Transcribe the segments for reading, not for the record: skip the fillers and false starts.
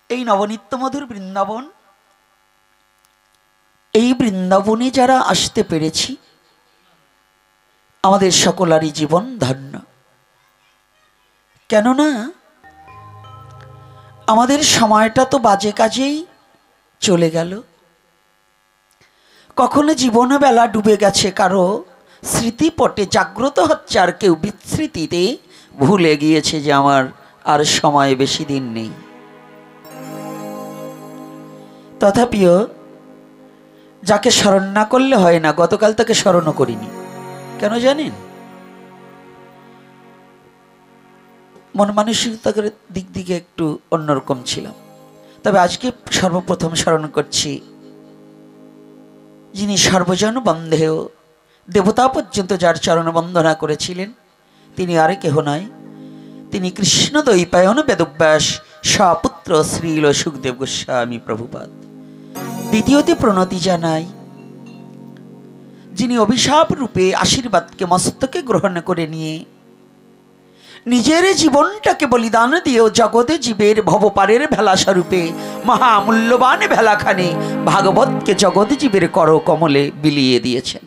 এই নবনিত্য মধুর বৃন্দাবন, এই বৃন্দাবনে যারা আসতে পেরেছি আমাদের সকলেরই জীবন ধন্য। কেননা আমাদের সময়টা তো বাজে কাজেই চলে গেল। কখনো জীবন বেলা ডুবে গেছে কারো স্মৃতিপটে, জাগ্রত হচ্ছে, আর কেউ বিস্মৃতিতে ভুলে গিয়েছে যে আমার আর সময় বেশি দিন নেই। তথাপিও যাকে স্মরণ না করলে হয় না, গতকাল তাকে স্মরণও করিনি। কেন জানেন? মন মানসিকতার দিক দিকে একটু অন্যরকম ছিলাম। তবে আজকে সর্বপ্রথম স্মরণ করছি যিনি সর্বজন বন্ধেয়, দেবতা পর্যন্ত যার চরণ বন্দনা করেছিলেন, তিনি আর কেহ নয়, তিনি কৃষ্ণ দ্বৈপায়ন বেদব্যাস স্বপুত্র শ্রীল সুখদেব গোস্বামী প্রভুপাদ। দ্বিতীয়তে প্রণতি জানাই যিনি অভিশাপ রূপে আশীর্বাদকে মস্তকে গ্রহণ করে নিয়ে নিজের জীবনটাকে বলিদান দিয়েও জগতে জীবের ভবপারের ভেলা স্বরূপে মহামূল্যবান ভেলাখানে ভাগবতকে জগৎ জীবের কর কমলে বিলিয়ে দিয়েছেন।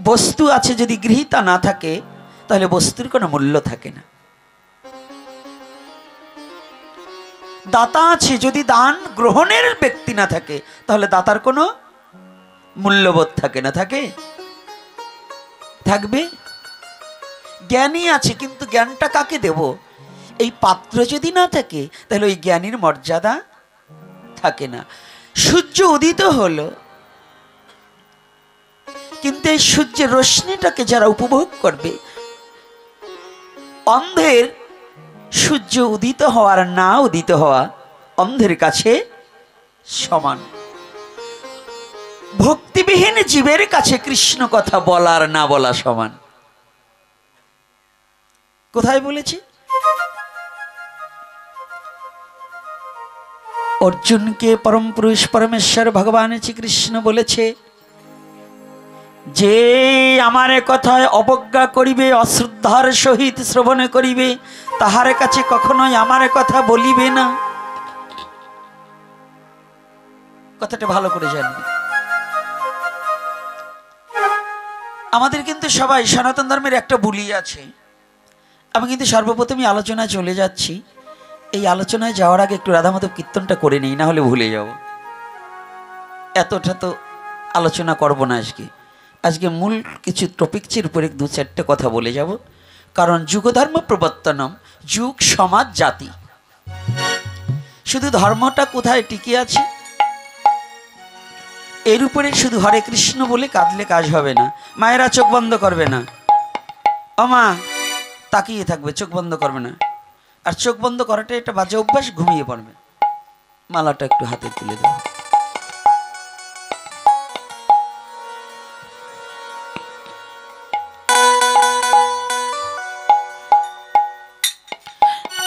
বস্তু আছে, যদি গৃহীতা না থাকে তাহলে বস্তুর কোনো মূল্য থাকে না। দাতা আছে, যদি দান গ্রহণের ব্যক্তি না থাকে তাহলে দাতার কোনো মূল্যবোধ থাকে না। থাকবে? জ্ঞানী আছে, কিন্তু জ্ঞানটা কাকে দেব, এই পাত্র যদি না থাকে তাহলে ওই জ্ঞানীর মর্যাদা থাকে না। সূর্য উদিত হলো, কিন্তু এই সূর্যের রশ্মিটাকে যারা উপভোগ করবে, অন্ধের সূর্য উদিত হওয়ার না উদিত হওয়া অন্ধের কাছে সমান। ভক্তিবিহীন জীবের কাছে কৃষ্ণ কথা বলার না বলা সমান। কোথায় বলেছি? অর্জুনকে পরম পুরুষ পরমেশ্বর ভগবান শ্রীকৃষ্ণ বলেছে, যে আমার কথায় অবজ্ঞা করিবে, অশ্রদ্ধার সহিত শ্রবণ করিবে, তাহার কাছে কখনোই আমার কথা বলিবে না। কথাটা ভালো করে জানবে। আমাদের কিন্তু সবাই সনাতন ধর্মের একটা বুলি আছে। আমি কিন্তু সর্বপ্রথমই আলোচনায় চলে যাচ্ছি। এই আলোচনায় যাওয়ার আগে একটু রাধা মাধব কীর্তনটা করে নিই, না হলে ভুলে যাব। এতটা তো আলোচনা করব না আজকে মূল কিছু টপিকসের উপরে দু চারটে কথা বলে যাব। কারণ যুগধর্ম প্রবর্তনম, যুগ সমাজ জাতি, শুধু ধর্মটা কোথায় টিকে আছে এর উপরে শুধু হরে কৃষ্ণ বলে কাঁদলে কাজ হবে না। মায়েরা চোখ বন্ধ করবে না, ও মা তাকিয়ে থাকবে, চোখ বন্ধ করবে না। আর চোখ বন্ধ করাটা একটা বাজে অভ্যাস, ঘুমিয়ে পড়বে। মালাটা একটু হাতে তুলে দাও।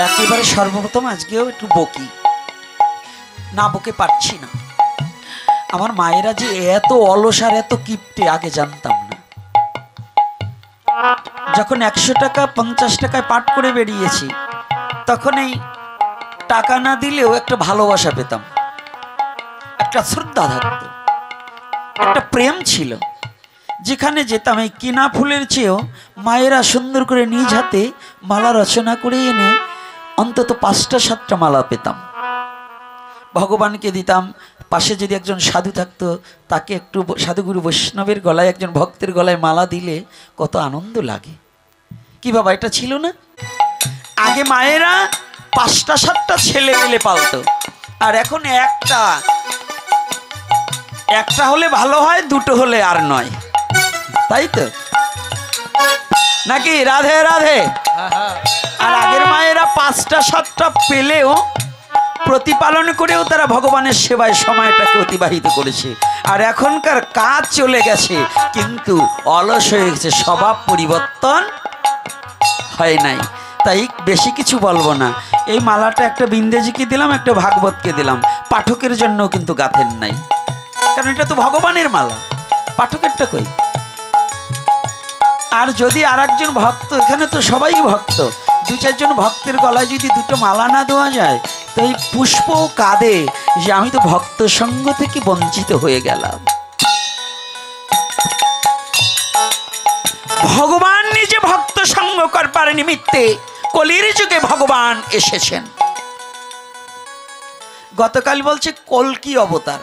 একেবারে সর্বপ্রথম আজকেও একটু বকি, না বকে পারছি না। আমার মায়েরা যে এত অলস আর এত কিপটে আগে জানতাম না। যখন 100 টাকা 50 টাকায় পাঠ করে বেরিয়েছি, তখন এই টাকা না দিলেও একটা ভালোবাসা পেতাম, একটা শ্রদ্ধা থাকতো, একটা প্রেম ছিল। যেখানে যেতাম এই কিনা ফুলের চেয়েও মায়েরা সুন্দর করে নিজ হাতে মালা রচনা করে এনে অন্তত 5টা 7টা মালা পেতাম, ভগবানকে দিতাম। পাশে যদি একজন সাধু থাকতো, তাকে একটু সাধুগুরু বৈষ্ণবের গলায়, একজন ভক্তের গলায় মালা দিলে কত আনন্দ লাগে। কি বাবা, এটা ছিল না? আগে মায়েরা 5টা 7টা ছেলে পেলে পালতো, আর এখন একটা হলে ভালো হয়, 2টো হলে আর নয়, তাই তো নাকি? রাধে রাধে। আর আগের মায়েরা 5টা 7টা পেলেও প্রতিপালন করেও তারা ভগবানের সেবায় সময়টাকে অতিবাহিত করেছে। আর এখনকার কাজ চলে গেছে, কিন্তু অলস হয়ে গেছে, স্বভাব পরিবর্তন হয় নাই। তাই বেশি কিছু বলবো না। এই মালাটা একটা বিন্দেজিকে দিলাম, একটা ভাগবতকে দিলাম, পাঠকের জন্য কিন্তু গাঁথেন নাই, কারণ এটা তো ভগবানের মালা, পাঠকেরটা কই? আর যদি আর একজন ভক্ত, এখানে তো সবাই ভক্ত, দু চারজন ভক্তের গলায় যদি দুটো মালা না দেওয়া যায় তো এই পুষ্প কাঁদে যে আমি তো ভক্ত সঙ্গ থেকে বঞ্চিত হয়ে গেলাম। ভগবান নিজে ভক্ত সঙ্গ করবার নিমিত্তে কলির যুগে ভগবান এসেছেন। গতকাল বলছে কল্কি অবতার,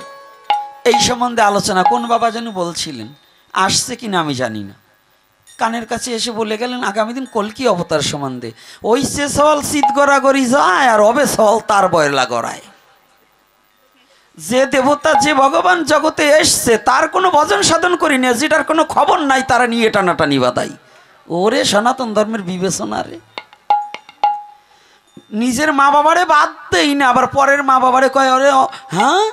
এই সম্বন্ধে আলোচনা কোন বাবা যেন বলছিলেন, আসছে কিনা আমি জানি না, কানের কাছে এসে বলে গেলেন আগামী দিন কল্কি অবতার সম্বন্ধে। ওই সে সওয়াল শীত গড়াগড়ি যায় আর হবে সওয়াল তার বয়লা গড়ায়। যে দেবতা যে ভগবান জগতে এসছে তার কোনো ভজন সাধন করি না, যেটার কোনো খবর নাই তারা নিয়ে টানাটানি বাদাই। ওরে সনাতন ধর্মের বিবেচনা রে, নিজের মা বাবারে বাদ দেই না, আবার পরের মা বাবারে কয় ওরে হ্যাঁ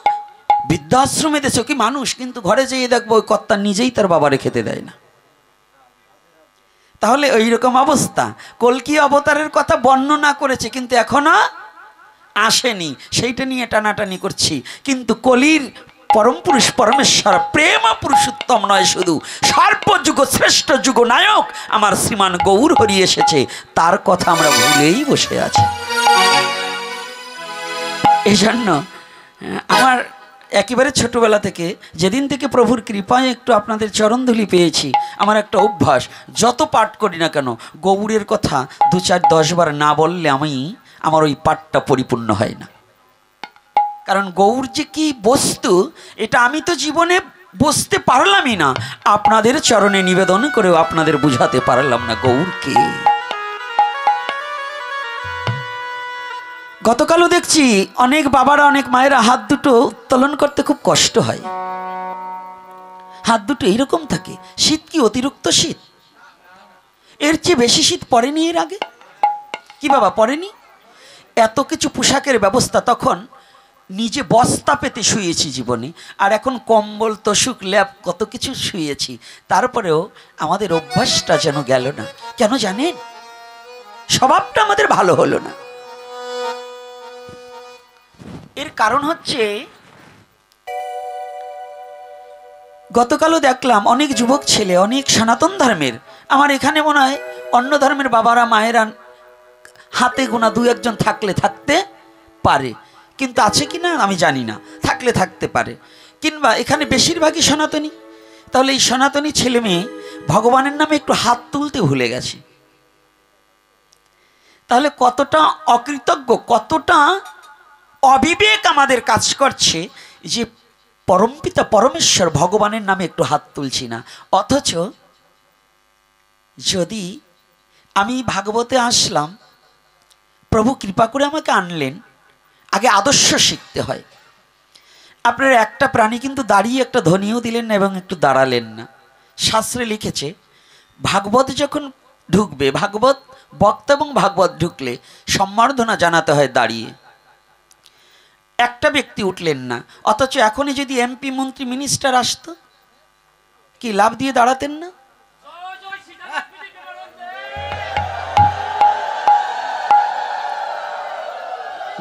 বৃদ্ধাশ্রমে দেছো কি মানুষ, কিন্তু ঘরে যেয়ে দেখবো ওই কর্তা নিজেই তার বাবারে খেতে দেয় না। তাহলে ওই রকম অবস্থা। কল্কি অবতারের কথা বর্ণনা করেছে কিন্তু এখনো আসেনি, সেইটা নিয়ে টানাটানি করছি। কিন্তু কলির পরম পুরুষ পরমেশ্বর প্রেম পুরুষোত্তম নয়, শুধু সর্বযুগ শ্রেষ্ঠ যুগ নায়ক আমার শ্রীমান গৌর হরি এসেছে, তার কথা আমরা ভুলেই বসে আছি। এই জন্য আমার একেবারে ছোটবেলা থেকে যেদিন থেকে প্রভুর কৃপায় একটু আপনাদের চরণধুলি পেয়েছি, আমার একটা অভ্যাস, যত পাঠ করি না কেন গৌরের কথা 2-4-10 বার না বললে আমার ওই পাঠটা পরিপূর্ণ হয় না। কারণ গৌর যে কি বস্তু এটা আমি তো জীবনে বুঝতে পারলামই না, আপনাদের চরণে নিবেদন করেও আপনাদের বুঝাতে পারলাম না গৌর কে। গতকালও দেখছি অনেক বাবারা অনেক মায়েরা হাত দুটো উত্তোলন করতে খুব কষ্ট হয়, হাত দুটো এইরকম থাকে। শীত কি অতিরিক্ত শীত? এর চেয়ে বেশি শীত পড়েনি এর আগে? কি বাবা পড়েনি? এত কিছু পোশাকের ব্যবস্থা, তখন নিজে বস্তা পেতে শুয়েছি জীবনে, আর এখন কম্বল তোষক ল্যাপ কত কিছু শুয়েছি, তারপরেও আমাদের অভ্যাসটা যেন গেল না। কেন জানেন? স্বভাবটা আমাদের ভালো হলো না। এর কারণ হচ্ছে গতকালও দেখলাম অনেক যুবক ছেলে, অনেক সনাতন ধর্মের, আমার এখানে মনে হয় অন্য ধর্মের বাবারা মায়েরা হাতে গোনা 2-1 জন থাকলে থাকতে পারে, কিন্তু আছে কি না আমি জানি না, থাকলে থাকতে পারে। কিংবা এখানে বেশিরভাগই সনাতনী, তাহলে এই সনাতনী ছেলে মেয়ে ভগবানের নামে একটু হাত তুলতে ভুলে গেছে। তাহলে কতটা অকৃতজ্ঞ, কতটা অবিবেক আমাদের কাজ করছে যে পরমপিতা পরমেশ্বর ভগবানের নামে একটু হাত তুলছি না। অথচ যদি আমি ভাগবতে আসলাম, প্রভু কৃপা করে আমাকে আনলেন, আগে আদর্শ শিখতে হয়। আপনার একটা প্রাণী কিন্তু দাঁড়িয়ে একটা ধ্বনিও দিলেন না এবং একটু দাঁড়ালেন না। শাস্ত্রে লিখেছে ভাগবত যখন ঢুকবে, ভাগবত বক্তা এবং ভাগবত ঢুকলে সম্বর্ধনা জানাতে হয় দাঁড়িয়ে। একটা ব্যক্তি উঠলেন না, অথচ এখনই যদি এমপি মন্ত্রী মিনিস্টার আসতো কি লাভ দিয়ে দাঁড়াতেন না?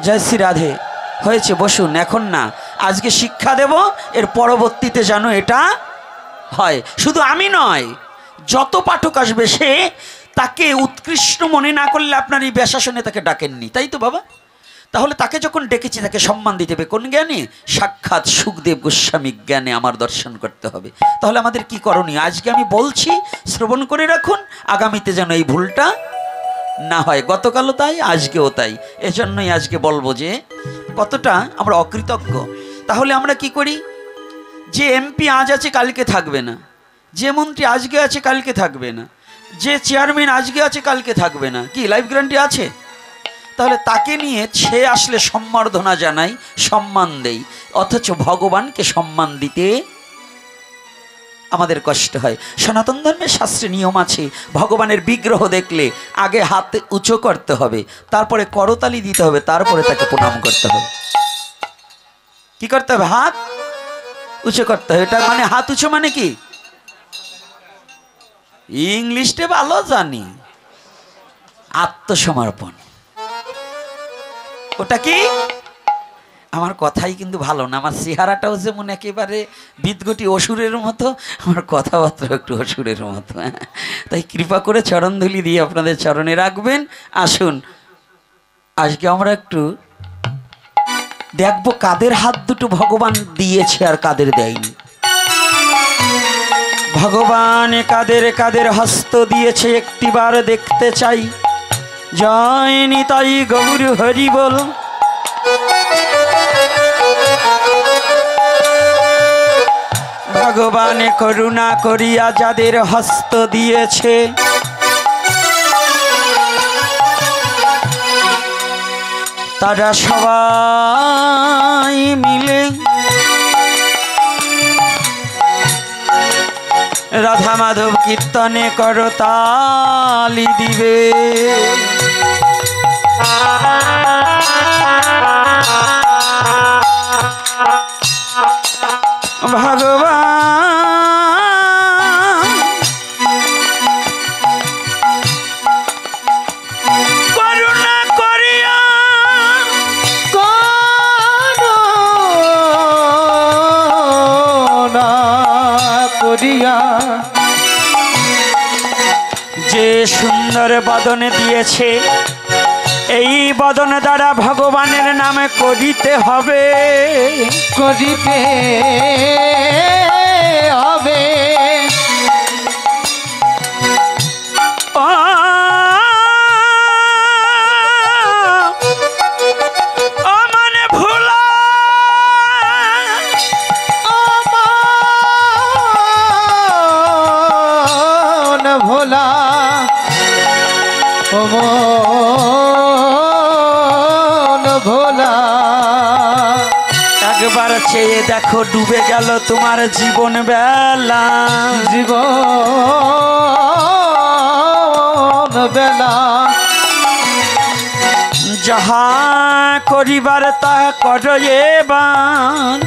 জয় শ্রী রাধে, হয়েছে বসুন, এখন না, আজকে শিক্ষা দেব, এর পরবর্তীতে যেন এটা হয়। শুধু আমি নয়, যত পাঠক আসবে সে তাকে উৎকৃষ্ট মনে না করলে আপনার এই ব্যাসাসনে তাকে ডাকেননি, তাই তো বাবা? তাহলে তাকে যখন ডেকেছি তাকে সম্মান দিতে হবে কোন জ্ঞানে? সাক্ষাৎ সুখদেব গোস্বামী জ্ঞানে আমার দর্শন করতে হবে। তাহলে আমাদের কি করণীয়? আজকে আমি বলছি, শ্রবণ করে রাখুন, আগামীতে যেন এই ভুলটা না হয়। গতকালও তাই, আজকেও তাই। এজন্যই আজকে বলবো যে কতটা আমরা অকৃতজ্ঞ। তাহলে আমরা কি করি? যে এমপি আজ আছে কালকে থাকবে না, যে মন্ত্রী আজকে আছে কালকে থাকবে না, যে চেয়ারম্যান আজকে আছে কালকে থাকবে না, কি লাইফ গ্যারান্টি আছে? তাহলে তাকে নিয়ে সে আসলে সম্বর্ধনা জানাই, সম্মান দেই, অথচ ভগবানকে সম্মান দিতে আমাদের কষ্ট হয়। সনাতন ধর্মের শাস্ত্রে নিয়ম আছে, ভগবানের বিগ্রহ দেখলে আগে হাত উঁচু করতে হবে, তারপরে করতালি দিতে হবে, তারপরে তাকে প্রণাম করতে হবে। কি করতে হবে? হাত উঁচু করতে হবে। এটা মানে হাত উঁচু মানে কি? ইংলিশে ভালো জানি, আত্মসমর্পণ। ওটা কি? আমার কথাই কিন্তু ভালো না, আমার চেহারাটাও যেমন একেবারে বিদঘটি অসুরের মতো, আমার কথাবার্তা একটু অসুরের মতো। তাই কৃপা করে চরণধুলি দিয়ে আপনাদের চরণে রাখবেন। আসুন আজকে আমরা একটু দেখবো কাদের হাত দুটো ভগবান দিয়েছে আর কাদের দেয়নি। ভগবান কাদের কাদের হস্ত দিয়েছে একটিবার দেখতে চাই। জয় নিতাই গৌর হরি বল। ভগবান করুণা করিয়া যাদের হস্ত দিয়েছে, তারা সবাই মিলে রাধা মাধব কীর্তনে করতালি দিবে। ভগবান করুণা করিয়া যে সুন্দর বদন দিয়েছে, এই বদন দ্বারা ভগবানের নামে করিতে হবে, করিতে হবে। মানে ভোলা ভোলা ভোলা, একবার চেয়ে দেখো ডুবে গেল তোমার জীবন বেলা, জীবন বেলা। যাহা করিবার তা করো এবার,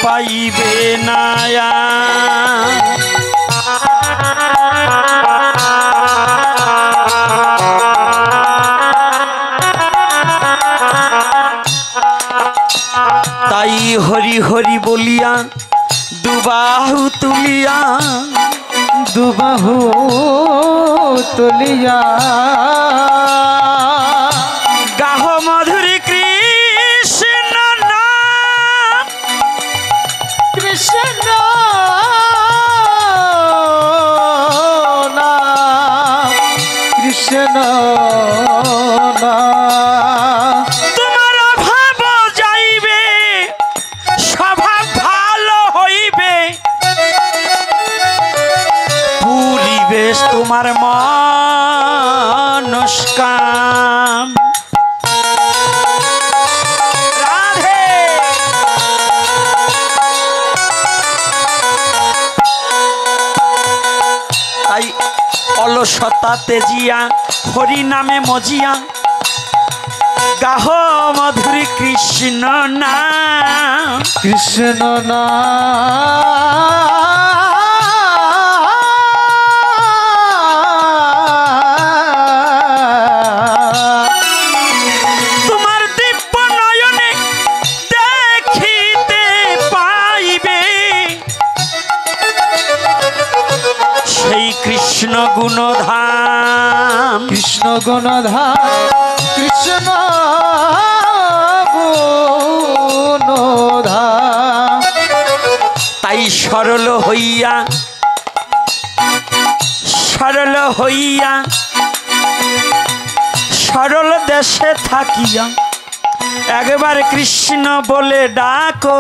পাইবে না। তাই হরি হরি বলিয়া দুবাহু তুলিয়া, দুবাহু তুলিয়া গাহ মধুরী কৃষ্ণ নাম, কৃষ্ণ নাম, কৃষ্ণ নাম। তোমার ভাব যাইবে, স্বভাব ভালো হইবে, পরিবেশ তোমার মনস্কাম। রাধে তাই অলসতা তেজিয়া হরি নামে মজিয়া গাহ মধুরী কৃষ্ণ নাম, কৃষ্ণ নাম। তোমার দিব্য নয়নে দেখিতে পাইবে সেই কৃষ্ণ গুণধাম, কৃষ্ণ গুণধাম, কৃষ্ণ গুণধাম। তাই সরল হইয়া, সরল হইয়া সরল দেশে থাকিয়া একবার কৃষ্ণ বলে ডাকো,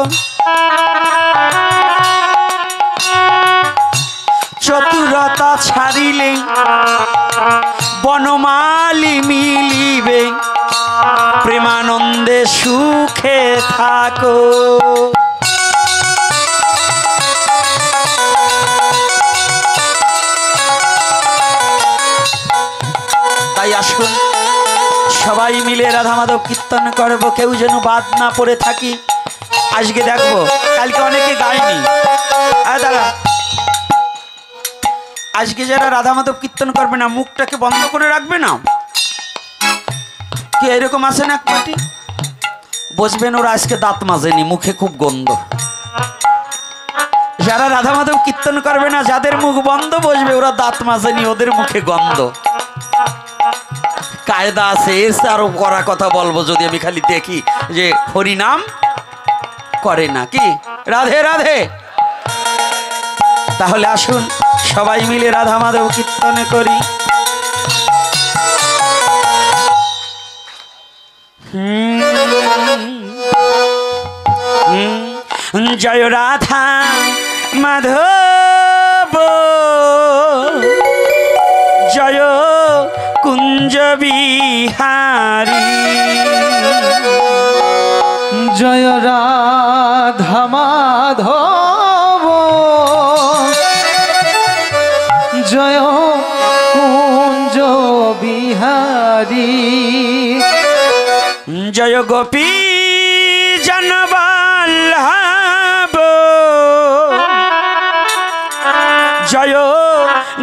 চতুরতা ছাড়িলে বনমালী মিলিবে, প্রেমানন্দে সুখে থাকো। আসুন সবাই মিলে রাধা মাধব কীর্তন করবো, কেউ যেন বাদ না পড়ে থাকি। আজকে দেখবো, কালকে অনেকে গায়নি। দাদা, আজকে যারা রাধা মাধব কীর্তন করবে না মুখটাকে বন্ধ করে রাখবে না, কি এরকম আছে না? এক পার্টি বসবেন, ওরা আজকে দাঁত মাজেনি, মুখে খুব গন্ধ। যারা রাধা মাধব কীর্তন করবে না, যাদের মুখ বন্ধ বসবে, ওরা দাঁত মাজেনি, ওদের মুখে গন্ধ। কায়দা আছে, এসে আরো করা কথা বলবো যদি আমি খালি দেখি যে হরিনাম করে না। কি রাধে রাধে? তাহলে আসুন সবাই মিলে রাধা মাধব কীর্তন করি। জয় রাধা মাধব জয় কুঞ্জ বিহারী, জয় রাধা মাধব জয় কুঞ্জ বিহারী, জয় গোপী জনবল্লভ জয়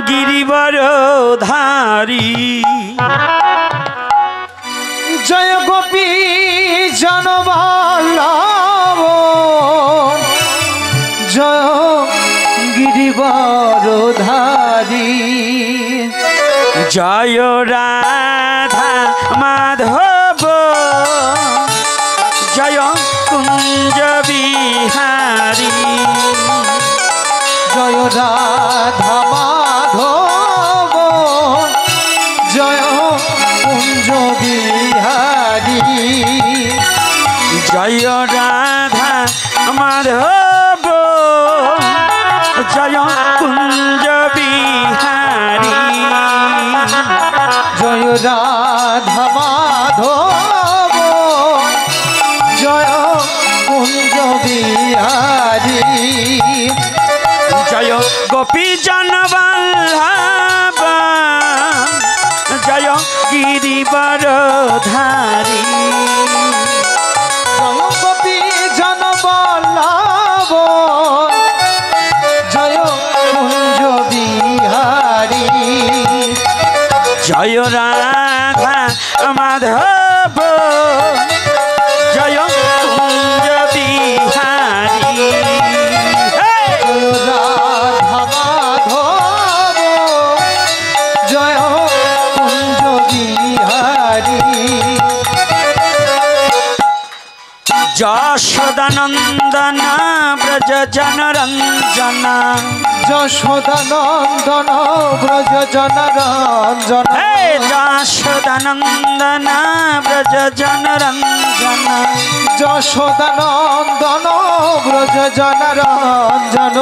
গিরিবরধারী, জয় গোপী জনবল্লভ জয় গিরিবরধারী, জয় রাধা মাধব জয় কুঞ্জ বিহারী, জয় রাধা মাধব জয় কুঞ্জ বিহারী, জয় রাধা মাধব জয় কুঞ্জ বিহারী, জয় রাধা মাধব জয় কুঞ্জ বিহারী, জয় গোপী জনবল্লভ জয় গিরিবরধারী, জয় গোপী জনবল্লভ জয় কুঞ্জ বিহারী, জয় রাধা মাধব জয় কুঞ্জ বিহারী, জয় রাধা মাধব জয় কুঞ্জ বিহারী, যশোদানন্দন ব্রজ জনরঞ্জন, যশোদানন্দন ব্রজ জনরঞ্জন, হে যশোদানন্দন ব্রজ জনরঞ্জন, যশোদানন্দন ব্রজ জনরঞ্জন,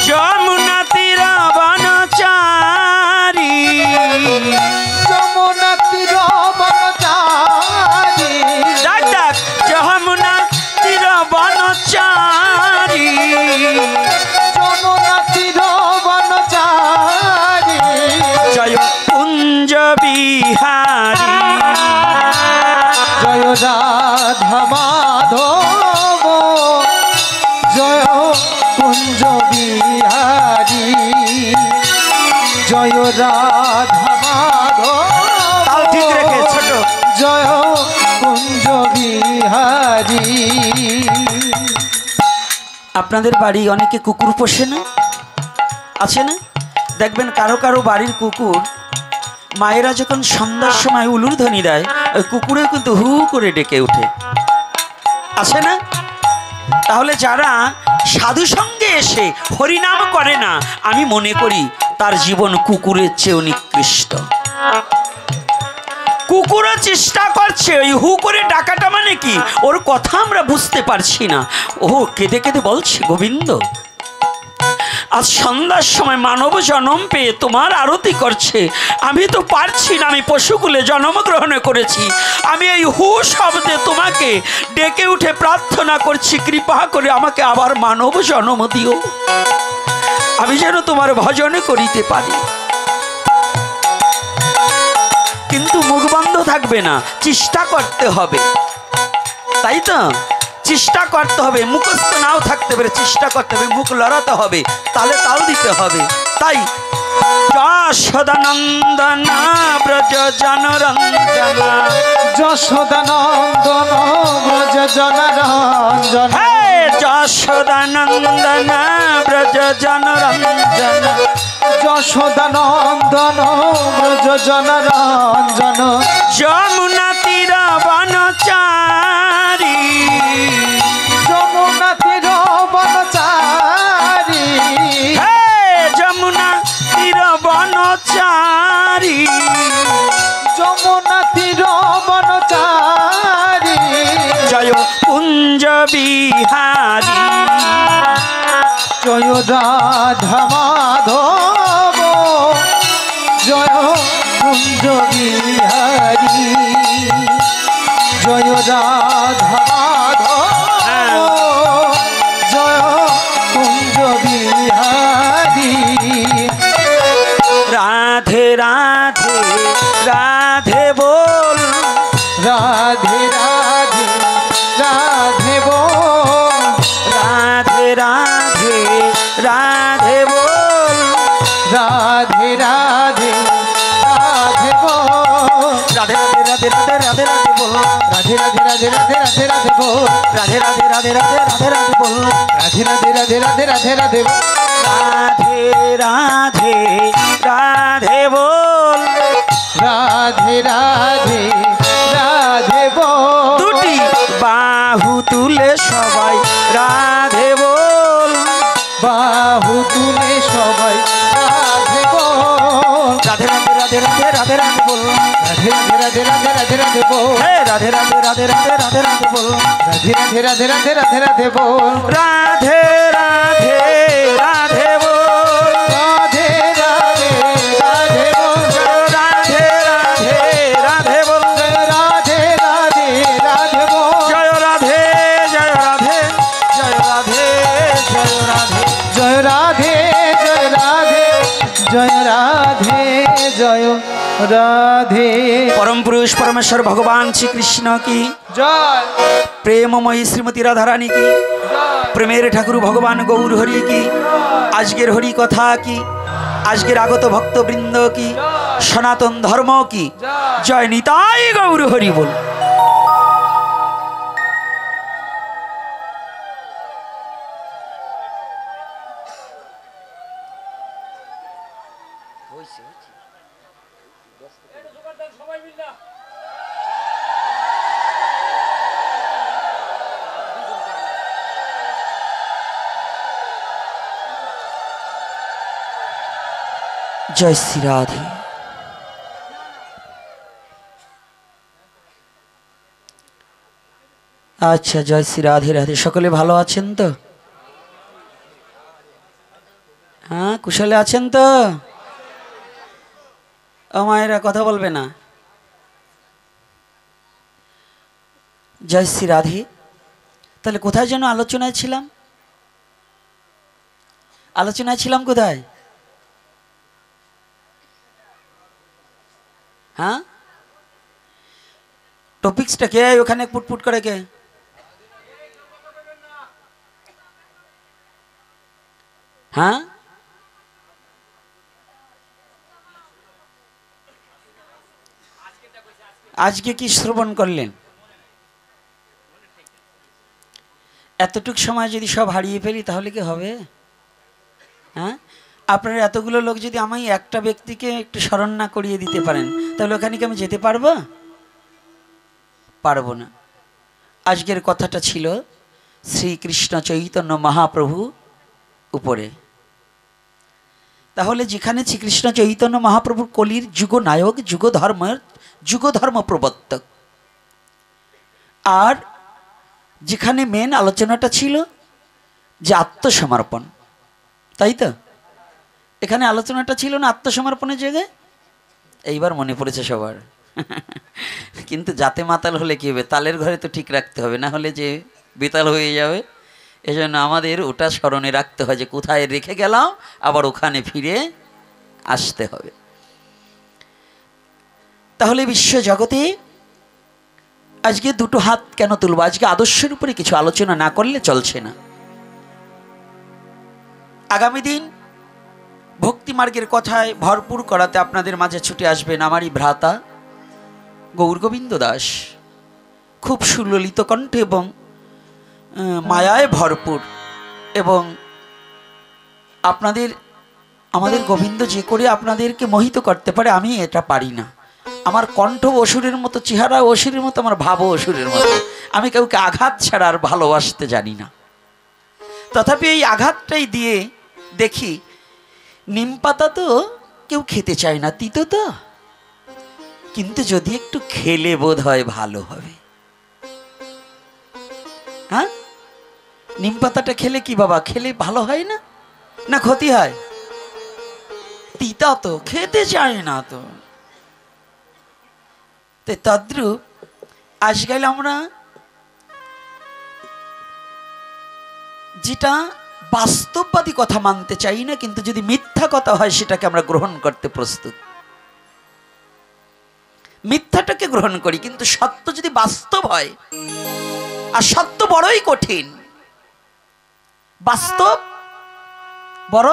যমুনা তীর বনচারী, যমুনা তীর বনচারী, ডাক ডাক যমুনা তীর বনচারী, যমুনা তীর বনচারী, জয় কুঞ্জ বিহারী, জয় রাধা মাধব জয় কুঞ্জ বিহারী, জয় রাধা মাধব তাও ঠিক রেখে ছোট, জয় কুঞ্জ বিহারী। আপনাদের বাড়ি অনেকে কুকুর পোষে না, আছে না? দেখবেন কারো কারো বাড়ির কুকুর মায়েরা যখন সন্ধ্যার সময় উলুর ধ্বনি দেয়, ওই কুকুরে কিন্তু হু করে ডেকে ওঠে, আছে না? তাহলে যারা সাধু সঙ্গে এসে হরিনাম করে না, আমি মনে করি তার জীবন কুকুরের চেয়েও নিকৃষ্ট। কুকুরও চেষ্টা করছে ওই হু করে ডাকাটা, মানে কি ওর কথা আমরা বুঝতে পারছি না, ও কেঁদে কেঁদে বলছে গোবিন্দ আজ সন্ধ্যার সময় মানব জন্ম পেয়ে তোমার আরতি করছে, আমি তো পারছি না, আমি পশুকুলে জন্মগ্রহণ করেছি, আমি এই হু শব্দে তোমাকে ডেকে উঠে প্রার্থনা করছি, কৃপা করে আমাকে আবার মানব জন্ম দিও, আমি যেন তোমার ভজন করিতে পারি। কিন্তু মুখ বন্ধ থাকবে না, চেষ্টা করতে হবে, তাই তো? চেষ্টা করতে হবে, মুখস্থ নাও থাকতে পারে, চেষ্টা করতে হবে, মুখ লড়াতে হবে, তাহলে তাও দিতে হবে। তাই যশোদানন্দন ব্রজ জনরঞ্জন, যশোদানন্দন ব্রজ জনরঞ্জন, হে যশোদানন্দন ব্রজ জনরঞ্জন, যশোদানন্দন ব্রজ জনরঞ্জন, যমুনা তীর বনচারী, যমুনা তীর বনচারী, হে যমুনা তীর বনচারী, যমুনা তীর বনচারী, জয় কুঞ্জ বিহারী, জয় রাধা মাধব, জয় কুঞ্জ বিহারী, জয় রাধা মাধব, জয় কুঞ্জ বিহারী, রাধে রাধে রাধে বল, রাধে রাধে রাধে বল, রাধে রাধে রাধে বল, রাধে রাধে রাধে বল, রাধে রাধে রাধে রাধে রাধে রাধে বল, রাধে রাধে রাধে রাধে রাধে রাধে বল, রাধে রাধে রাধে রাধে রাধে রাধে বল, রাধে রাধে রাধে রাধে রাধে রাধে বল, রাধে রাধে রাধে বল, রাধে রাধে রাধে বল, দুটি বাহু তুলে সবাই রাধে বল, বাহু তুলে সবাই রাধে বল, রাধে রাধে রাধে রাধে রাধে রাধে বল, রাধে রাধে রাধে রাধে রাধে রাধে বল, হে রাধে রাধে রাধে রাধে রাধে রাধে বল, রাধে রাধে রাধে রাধে রাধে রাধে বল, রাধে রাধে রাধে বল, রাধে রাধে রাধে বল, রাধে রাধে রাধে বল, রাধে রাধে রাধে বল, জয় রাধে জয় রাধে জয় রাধে জয় রাধে, জয় রাধে জয় রাধে জয় রাধে জয় রাধে, পরম পুরুষ পরমেশ্বর ভগবান শ্রীকৃষ্ণ কি জয় প্রেমময়ী শ্রীমতী রাধারানী কি, প্রেমের ঠাকুর ভগবান গৌর হরি কি, আজকের হরি কথা কি, আজকের আগত ভক্তবৃন্দ কি, সনাতন ধর্ম কি, জয় নিতাই গৌর হরি বল। জয় শ্রী রাধে। আচ্ছা, জয় শ্রী রাধে রাধে। সকলে ভালো আছেন তো? হ্যাঁ, কুশলে আছেন তো? ও মায়েরা কথা বলবে না? জয় শ্রী রাধে। তাহলে কোথায় যেন আলোচনায় ছিলাম? আলোচনায় ছিলাম কোথায়? হ্যাঁ, টপিক্সটা কে ওখানে পুটপুট করে কে? হ্যাঁ, আজকে কি শ্রবণ করলেন? এতটুক সময় যদি সব হারিয়ে ফেলি তাহলে কি হবে? হ্যাঁ, আপনারা এতগুলো লোক যদি আমি একটা ব্যক্তিকে একটু স্মরণ না করিয়ে দিতে পারেন তাহলে ওখানে কি আমি যেতে পারবো? পারবো না। আজকের কথাটা ছিল শ্রীকৃষ্ণ চৈতন্য মহাপ্রভু উপরে। তাহলে যেখানে শ্রীকৃষ্ণ চৈতন্য মহাপ্রভুর কলির যুগনায়ক, যুগধর্ম প্রবর্তক, আর যেখানে মেন আলোচনাটা ছিল যে আত্মসমর্পণ, তাই তো? এখানে আলোচনাটা ছিল না আত্মসমর্পণের জায়গায়? এইবার মনে পড়েছে সবার। কিন্তু যাতে মাতাল হলে কি হবে? তালের ঘরে তো ঠিক রাখতে হবে, না হলে যে বেতাল হয়ে যাবে। এজন্য আমাদের ওটা স্মরণে রাখতে হয় যে কোথায় রেখে গেলাম আবার ওখানে ফিরে আসতে হবে। তাহলে বিশ্ব জগতে আজকে দুটো হাত কেন তুলবো? আজকে আদর্শের উপরে কিছু আলোচনা না করলে চলছে না। আগামী দিন ভক্তি মার্গের কথায় ভরপুর করাতে আপনাদের মাঝে ছুটে আসবেন আমারই ভ্রাতা গৌরগোবিন্দ দাস। খুব সুললিত কণ্ঠে এবং মায়ায় ভরপুর। এবং আমাদের গোবিন্দ যে করে আপনাদেরকে মোহিত করতে পারে, আমি এটা পারি না। আমার কণ্ঠ অসুরের মতো, চেহারা অসুরের মতো, আমার ভাবও অসুরের মতো। আমি কাউকে আঘাত ছাড়া আর ভালোবাসতে জানি না। তথাপি এই আঘাতটাই দিয়ে দেখি, নিম পাতা তো কেউ খেতে চায় না, তিতো তো, কিন্তু যদি একটু খেলে বোধ হয় ভালো হবে। হ্যাঁ, নিম পাতাটা খেলে কি বাবা, খেলে ভালো হয় না, না ক্ষতি হয়? তিতা তো খেতে চায় না তো। তদ্রূপ আজকাল আমরা যেটা বাস্তববাদী কথা মানতে চাই না, কিন্তু যদি মিথ্যা কথা হয় সেটাকে আমরা গ্রহণ করতে প্রস্তুত। মিথ্যাটাকে গ্রহণ করি, কিন্তু সত্য যদি বাস্তব হয়, আর সত্য বড়ই কঠিন, বাস্তব বড়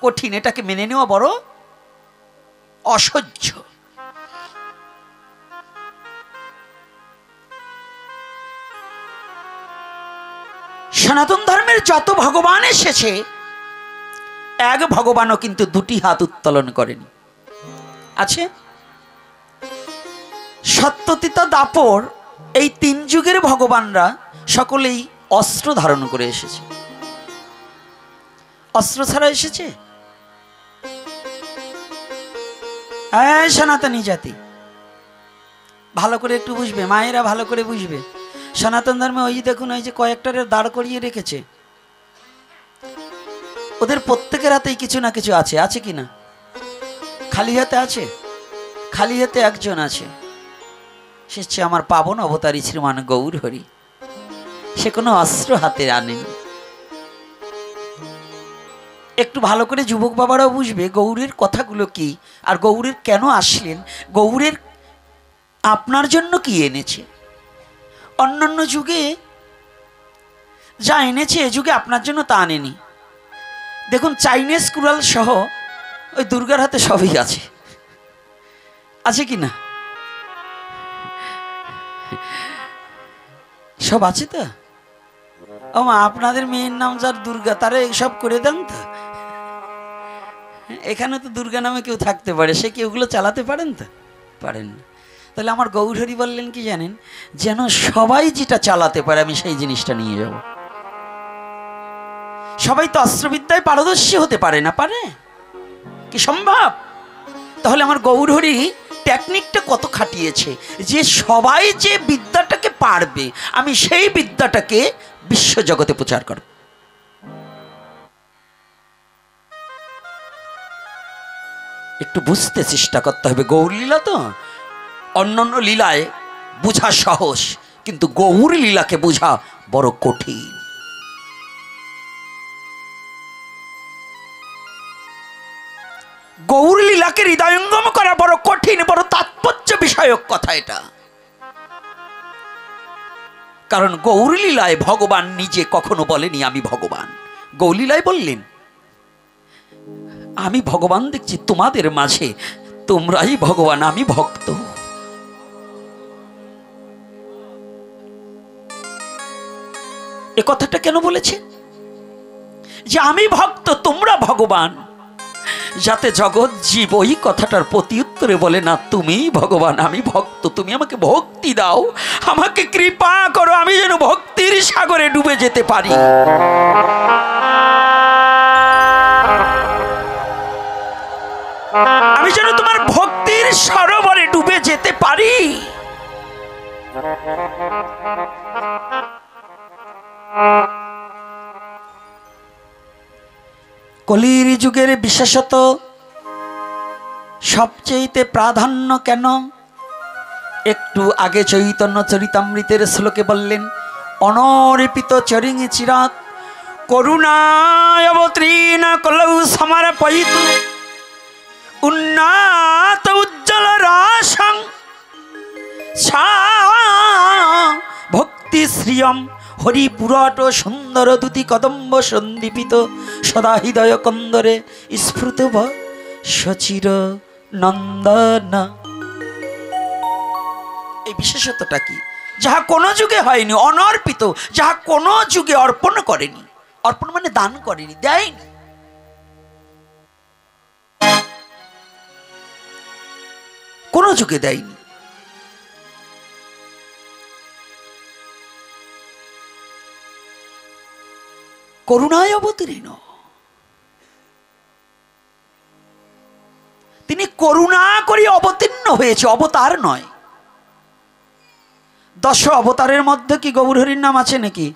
কঠিন, এটাকে মেনে নেওয়া বড় অসহ্য। সনাতন ধর্মের যত ভগবান এসেছে, এক ভগবানও কিন্তু দুটি হাত উত্তোলন করেনি। আছে সত্যতীত দাপর, এই তিন যুগের ভগবানরা সকলেই অস্ত্র ধারণ করে এসেছে। অস্ত্র ছাড়া এসেছে? সনাতনী জাতি ভালো করে একটু বুঝবে, মায়েরা ভালো করে বুঝবে। সনাতন ধর্মে ওই দেখুন, ওই যে কয়েকটারে দাঁড় করিয়ে রেখেছে, ওদের প্রত্যেকের হাতেই কিছু না কিছু আছে। আছে কি না? খালি হাতে আছে? খালি হাতে একজন আছে, সে হচ্ছে আমার পাবন অবতারী শ্রীমান গৌর হরি। সে কোনো অস্ত্র হাতে আনেনি। একটু ভালো করে যুবক বাবারাও বুঝবে গৌরের কথাগুলো কি, আর গৌরের কেন আসলেন, গৌরের আপনার জন্য কি এনেছে। অন্যান্য যুগে যা এনেছে, এ যুগে আপনার জন্য তা আনেনি। দেখুন, চাইনিজ কুড়াল সহ ওই দুর্গার হাতে সবই আছে। আছে কি না? সব আছে তো। ও মা, আপনাদের মেয়ের নাম যার দুর্গা, তারা সব করে দেন তো। এখানে তো দুর্গা নামে কেউ থাকতে পারে, সে কি ওগুলো চালাতে পারেন? তো পারেন না। তাহলে আমার গৌরহরি বললেন কি জানেন, যেন সবাই যেটা চালাতে পারে আমি সেই জিনিসটা নিয়ে যাব। সবাই তো অস্ত্রবিদ্যায় পারদর্শী হতে পারে না, পারে কি সম্ভব? তাহলে আমার গৌরহরি টেকনিকটা কত খাটিয়েছে, যে সবাই যে বিদ্যাটাকে পারবে, আমি সেই বিদ্যাটাকে বিশ্বজগতে প্রচার করব। একটু বুঝতে চেষ্টা করতে হবে। গৌর লীলা তো অন্যান্য লীলায় বোঝা সহজ, কিন্তু গৌর লীলাকে বোঝা বড় কঠিন। গৌর লীলাকে হৃদয়ঙ্গম করা বড় কঠিন, বড় তাৎপর্য বিষয়ক কথা এটা। কারণ গৌর লীলায় ভগবান নিজে কখনো বলেনি আমি ভগবান। গৌর লীলায় বললেন আমি ভগবান দেখছি তোমাদের মাঝে, তোমরাই ভগবান, আমি ভক্ত। এ কথাটা কেন বলেছে, যে আমি ভক্ত তোমরা ভগবান, যাতে জগৎ জীব ওই কথাটার প্রতি উত্তরে বলে না তুমি ভগবান, আমি ভক্ত, তুমি আমাকে ভক্তি দাও, আমাকে কৃপা করো, আমি যেন ভক্তির সাগরে ডুবে যেতে পারি। আমি যেন তোমার ভক্তির সরোবরে ডুবে যেতে পারি। কলির যুগের বিশেষত সবচেয়ে প্রাধান্য কেন, একটু আগে চৈতন্য চরিতামৃতের শ্লোকে বললেন অনর্পিত চরিং চিরাত করুণায় অবতীর্ণ কলৌ সমর্পয়িতু উন্নাত উজ্জ্বল রাসং ভক্তি শ্রিয়ম হরিপুরট সুন্দর দুতি কদম্ব সন্দীপিত সদা হৃদয় কন্দরে স্ফুত সচির নন্দন। এই বিশেষত্বটা কি? যাহা কোনো যুগে হয়নি, অনর্পিত, যাহা কোনো যুগে অর্পণ করেনি। অর্পণ মানে দান করেনি, দেয়নি। কোনো যুগে দেয়নি। করুণায় অবতীর্ণ। তিনি করুণা করে অবতীর্ণ হয়েছে, অবতার নয়। 10 অবতারের মধ্যে কি গৌরহরির নাম আছে নাকি?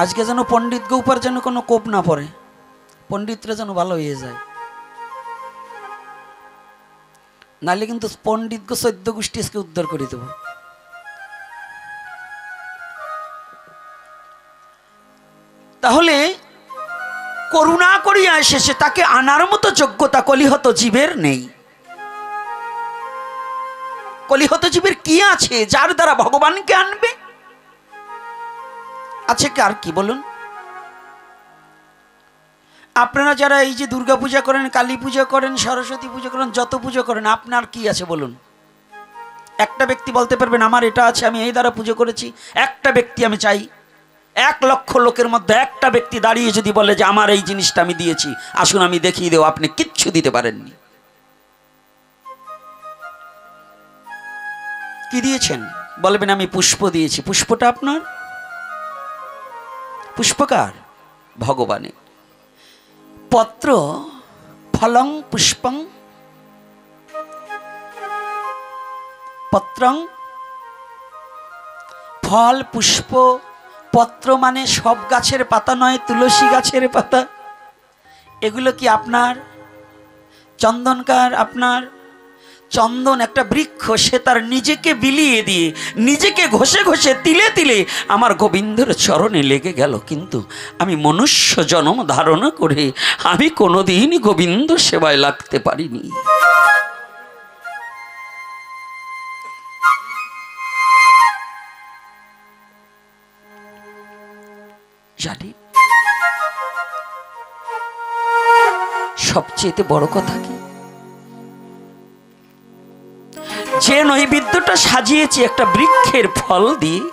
আজকে যেন পণ্ডিত গৌপার যেন কোনো কোপ না পড়ে, পণ্ডিতরা যেন ভালো হয়ে যায়, নাহলে কিন্তু পণ্ডিত গো 14 গোষ্ঠী আজকে উদ্ধার করে দেব। তাহলে করুণা করিয়া এসেছে, তাকে আনার মতো যোগ্যতা কলিহত জীবের নেই। কলিহত জীবের কি আছে যার দ্বারা ভগবানকে আনবে? আছে কি? আর কি বলুন? আপনারা যারা এই যে দুর্গা পূজা করেন, কালী পূজা করেন, সরস্বতী পূজা করেন, যত পুজো করেন, আপনার কি আছে বলুন? একটা ব্যক্তি বলতে পারবেন আমার এটা আছে, আমি এই দ্বারা পুজো করেছি? একটা ব্যক্তি আমি চাই, 1 লক্ষ লোকের মধ্যে একটা ব্যক্তি দাঁড়িয়ে যদি বলে যে আমার এই জিনিসটা আমি দিয়েছি, আসুন আমি দেখিয়ে দেব। আপনি কিচ্ছু দিতে পারেননি। কি দিয়েছেন? বলবেন আমি পুষ্প দিয়েছি। পুষ্পটা আপনার? পুষ্পকার ভগবানের। পত্র ফলং পুষ্পং পত্রং, ফল পুষ্প পত্র মানে সব গাছের পাতা নয়, তুলসী গাছের পাতা। এগুলো কি আপনার? চন্দনকার আপনার? চন্দন একটা বৃক্ষ, সে তার নিজেকে বিলিয়ে দিয়ে, নিজেকে ঘষে ঘষে তিলে তিলে আমার গোবিন্দর চরণে লেগে গেল। কিন্তু আমি মনুষ্য জন্ম ধারণ করে আমি কোনোদিন গোবিন্দ সেবায় লাগতে পারিনি। জানি সবচেয়ে বড় কথা কি? যে নৈবেদ্যটা সাজিয়েছি একটা বৃক্ষের ফল দিয়ে,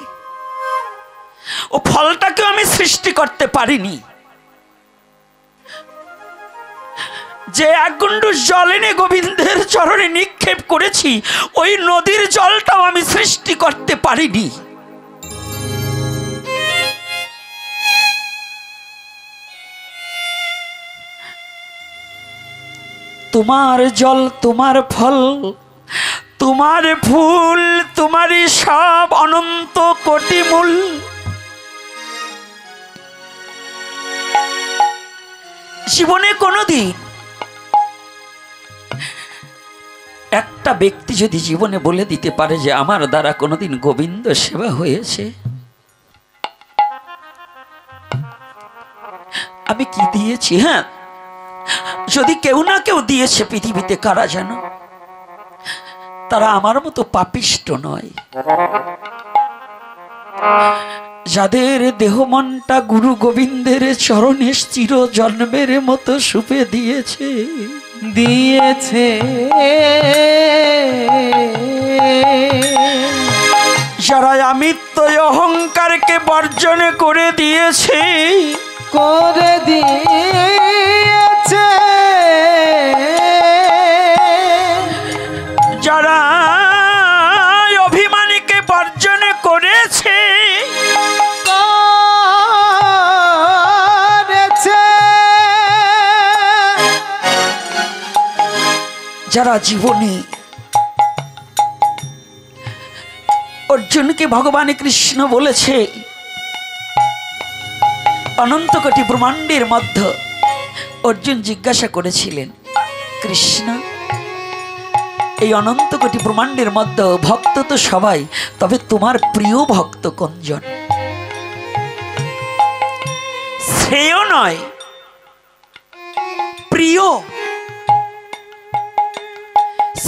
ও ফলটাকেও আমি সৃষ্টি করতে পারিনি। যে 1 গুণ্ডু জল এনে গোবিন্দের চরণে নিক্ষেপ করেছি, ওই নদীর জলটাও আমি সৃষ্টি করতে পারিনি। তোমার জল, তোমার ফল, তোমার ফুল, তোমারই সব অনন্ত কোটি মূল। জীবনে কোনোদিন একটা ব্যক্তি যদি জীবনে বলে দিতে পারে যে আমার দ্বারা কোনোদিন গোবিন্দ সেবা হয়েছে, আমি কি দিয়েছি? হ্যাঁ, যদি কেউ না কেউ দিয়েছে পৃথিবীতে, কারা জানো? তারা আমার মতো পাপিষ্ট নয়, যাদের দেহ মনটা গুরু গোবিন্দের চরণে চির জন্মের মতো সুপে দিয়েছে দিয়েছে। যারা আমিত্ব অহংকারকে বর্জন করে দিয়েছে, করে দিয়েছে। যারা অভিমানীকে বর্জন করেছে, যারা জীবনে অর্জুনকে ভগবান কৃষ্ণ বলেছে অনন্ত কোটি ব্রহ্মাণ্ডের মধ্যে, অর্জুন জিজ্ঞাসা করেছিলেন কৃষ্ণ এই অনন্ত কোটি ব্রহ্মাণ্ডের মধ্যে ভক্ত তো সবাই, তবে তোমার প্রিয় ভক্ত কোনজন? শ্রেয় নয়, প্রিয়।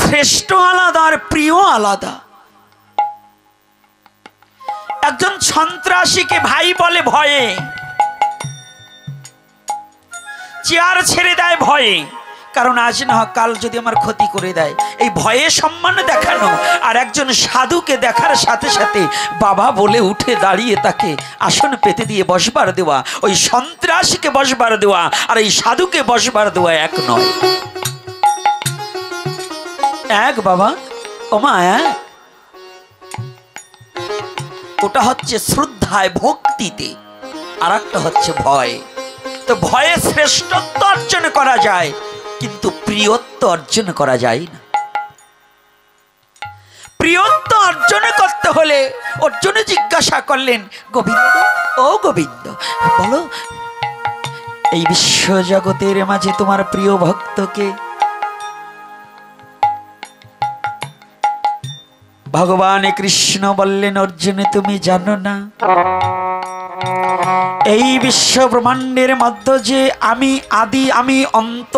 শ্রেষ্ঠ আলাদা আর প্রিয় আলাদা। একজন সন্ত্রাসীকে ভাই বলে ভয়ে, চেয়ার ছেড়ে দেয় ভয়ে, কারণ আজ না কাল যদি আমার ক্ষতি করে দেয়, এই ভয়ে সম্মান দেখানো। আর একজন সাধুকে দেখার সাথে সাথে বাবা বলে উঠে দাঁড়িয়ে তাকে আসন পেতে দিয়ে বসবার দেওয়া, ওই সন্ত্রাসীকে বসবার দেওয়া আর এই সাধুকে বসবার দেওয়া এক নয়। এক বাবা, ওমা এক। ওটা হচ্ছে শ্রদ্ধায় ভক্তিতে, আর একটা হচ্ছে ভয়। তো ভয়ে শ্রেষ্ঠত্ব অর্জন করা যায়, কিন্তু প্রিয়ত্ব অর্জন করা যায় না। প্রিয়ত্ব অর্জন করতে হলে অর্জুন জিজ্ঞাসা করলেন, গোবিন্দ ও গোবিন্দ, বলো এই বিশ্ব জগতের মাঝে তোমার প্রিয় ভক্তকে? ভগবান কৃষ্ণ বললেন, অর্জুন তুমি জানো না এই বিশ্ব ব্রহ্মাণ্ডের মধ্যে যে আমি আদি আমি অন্ত,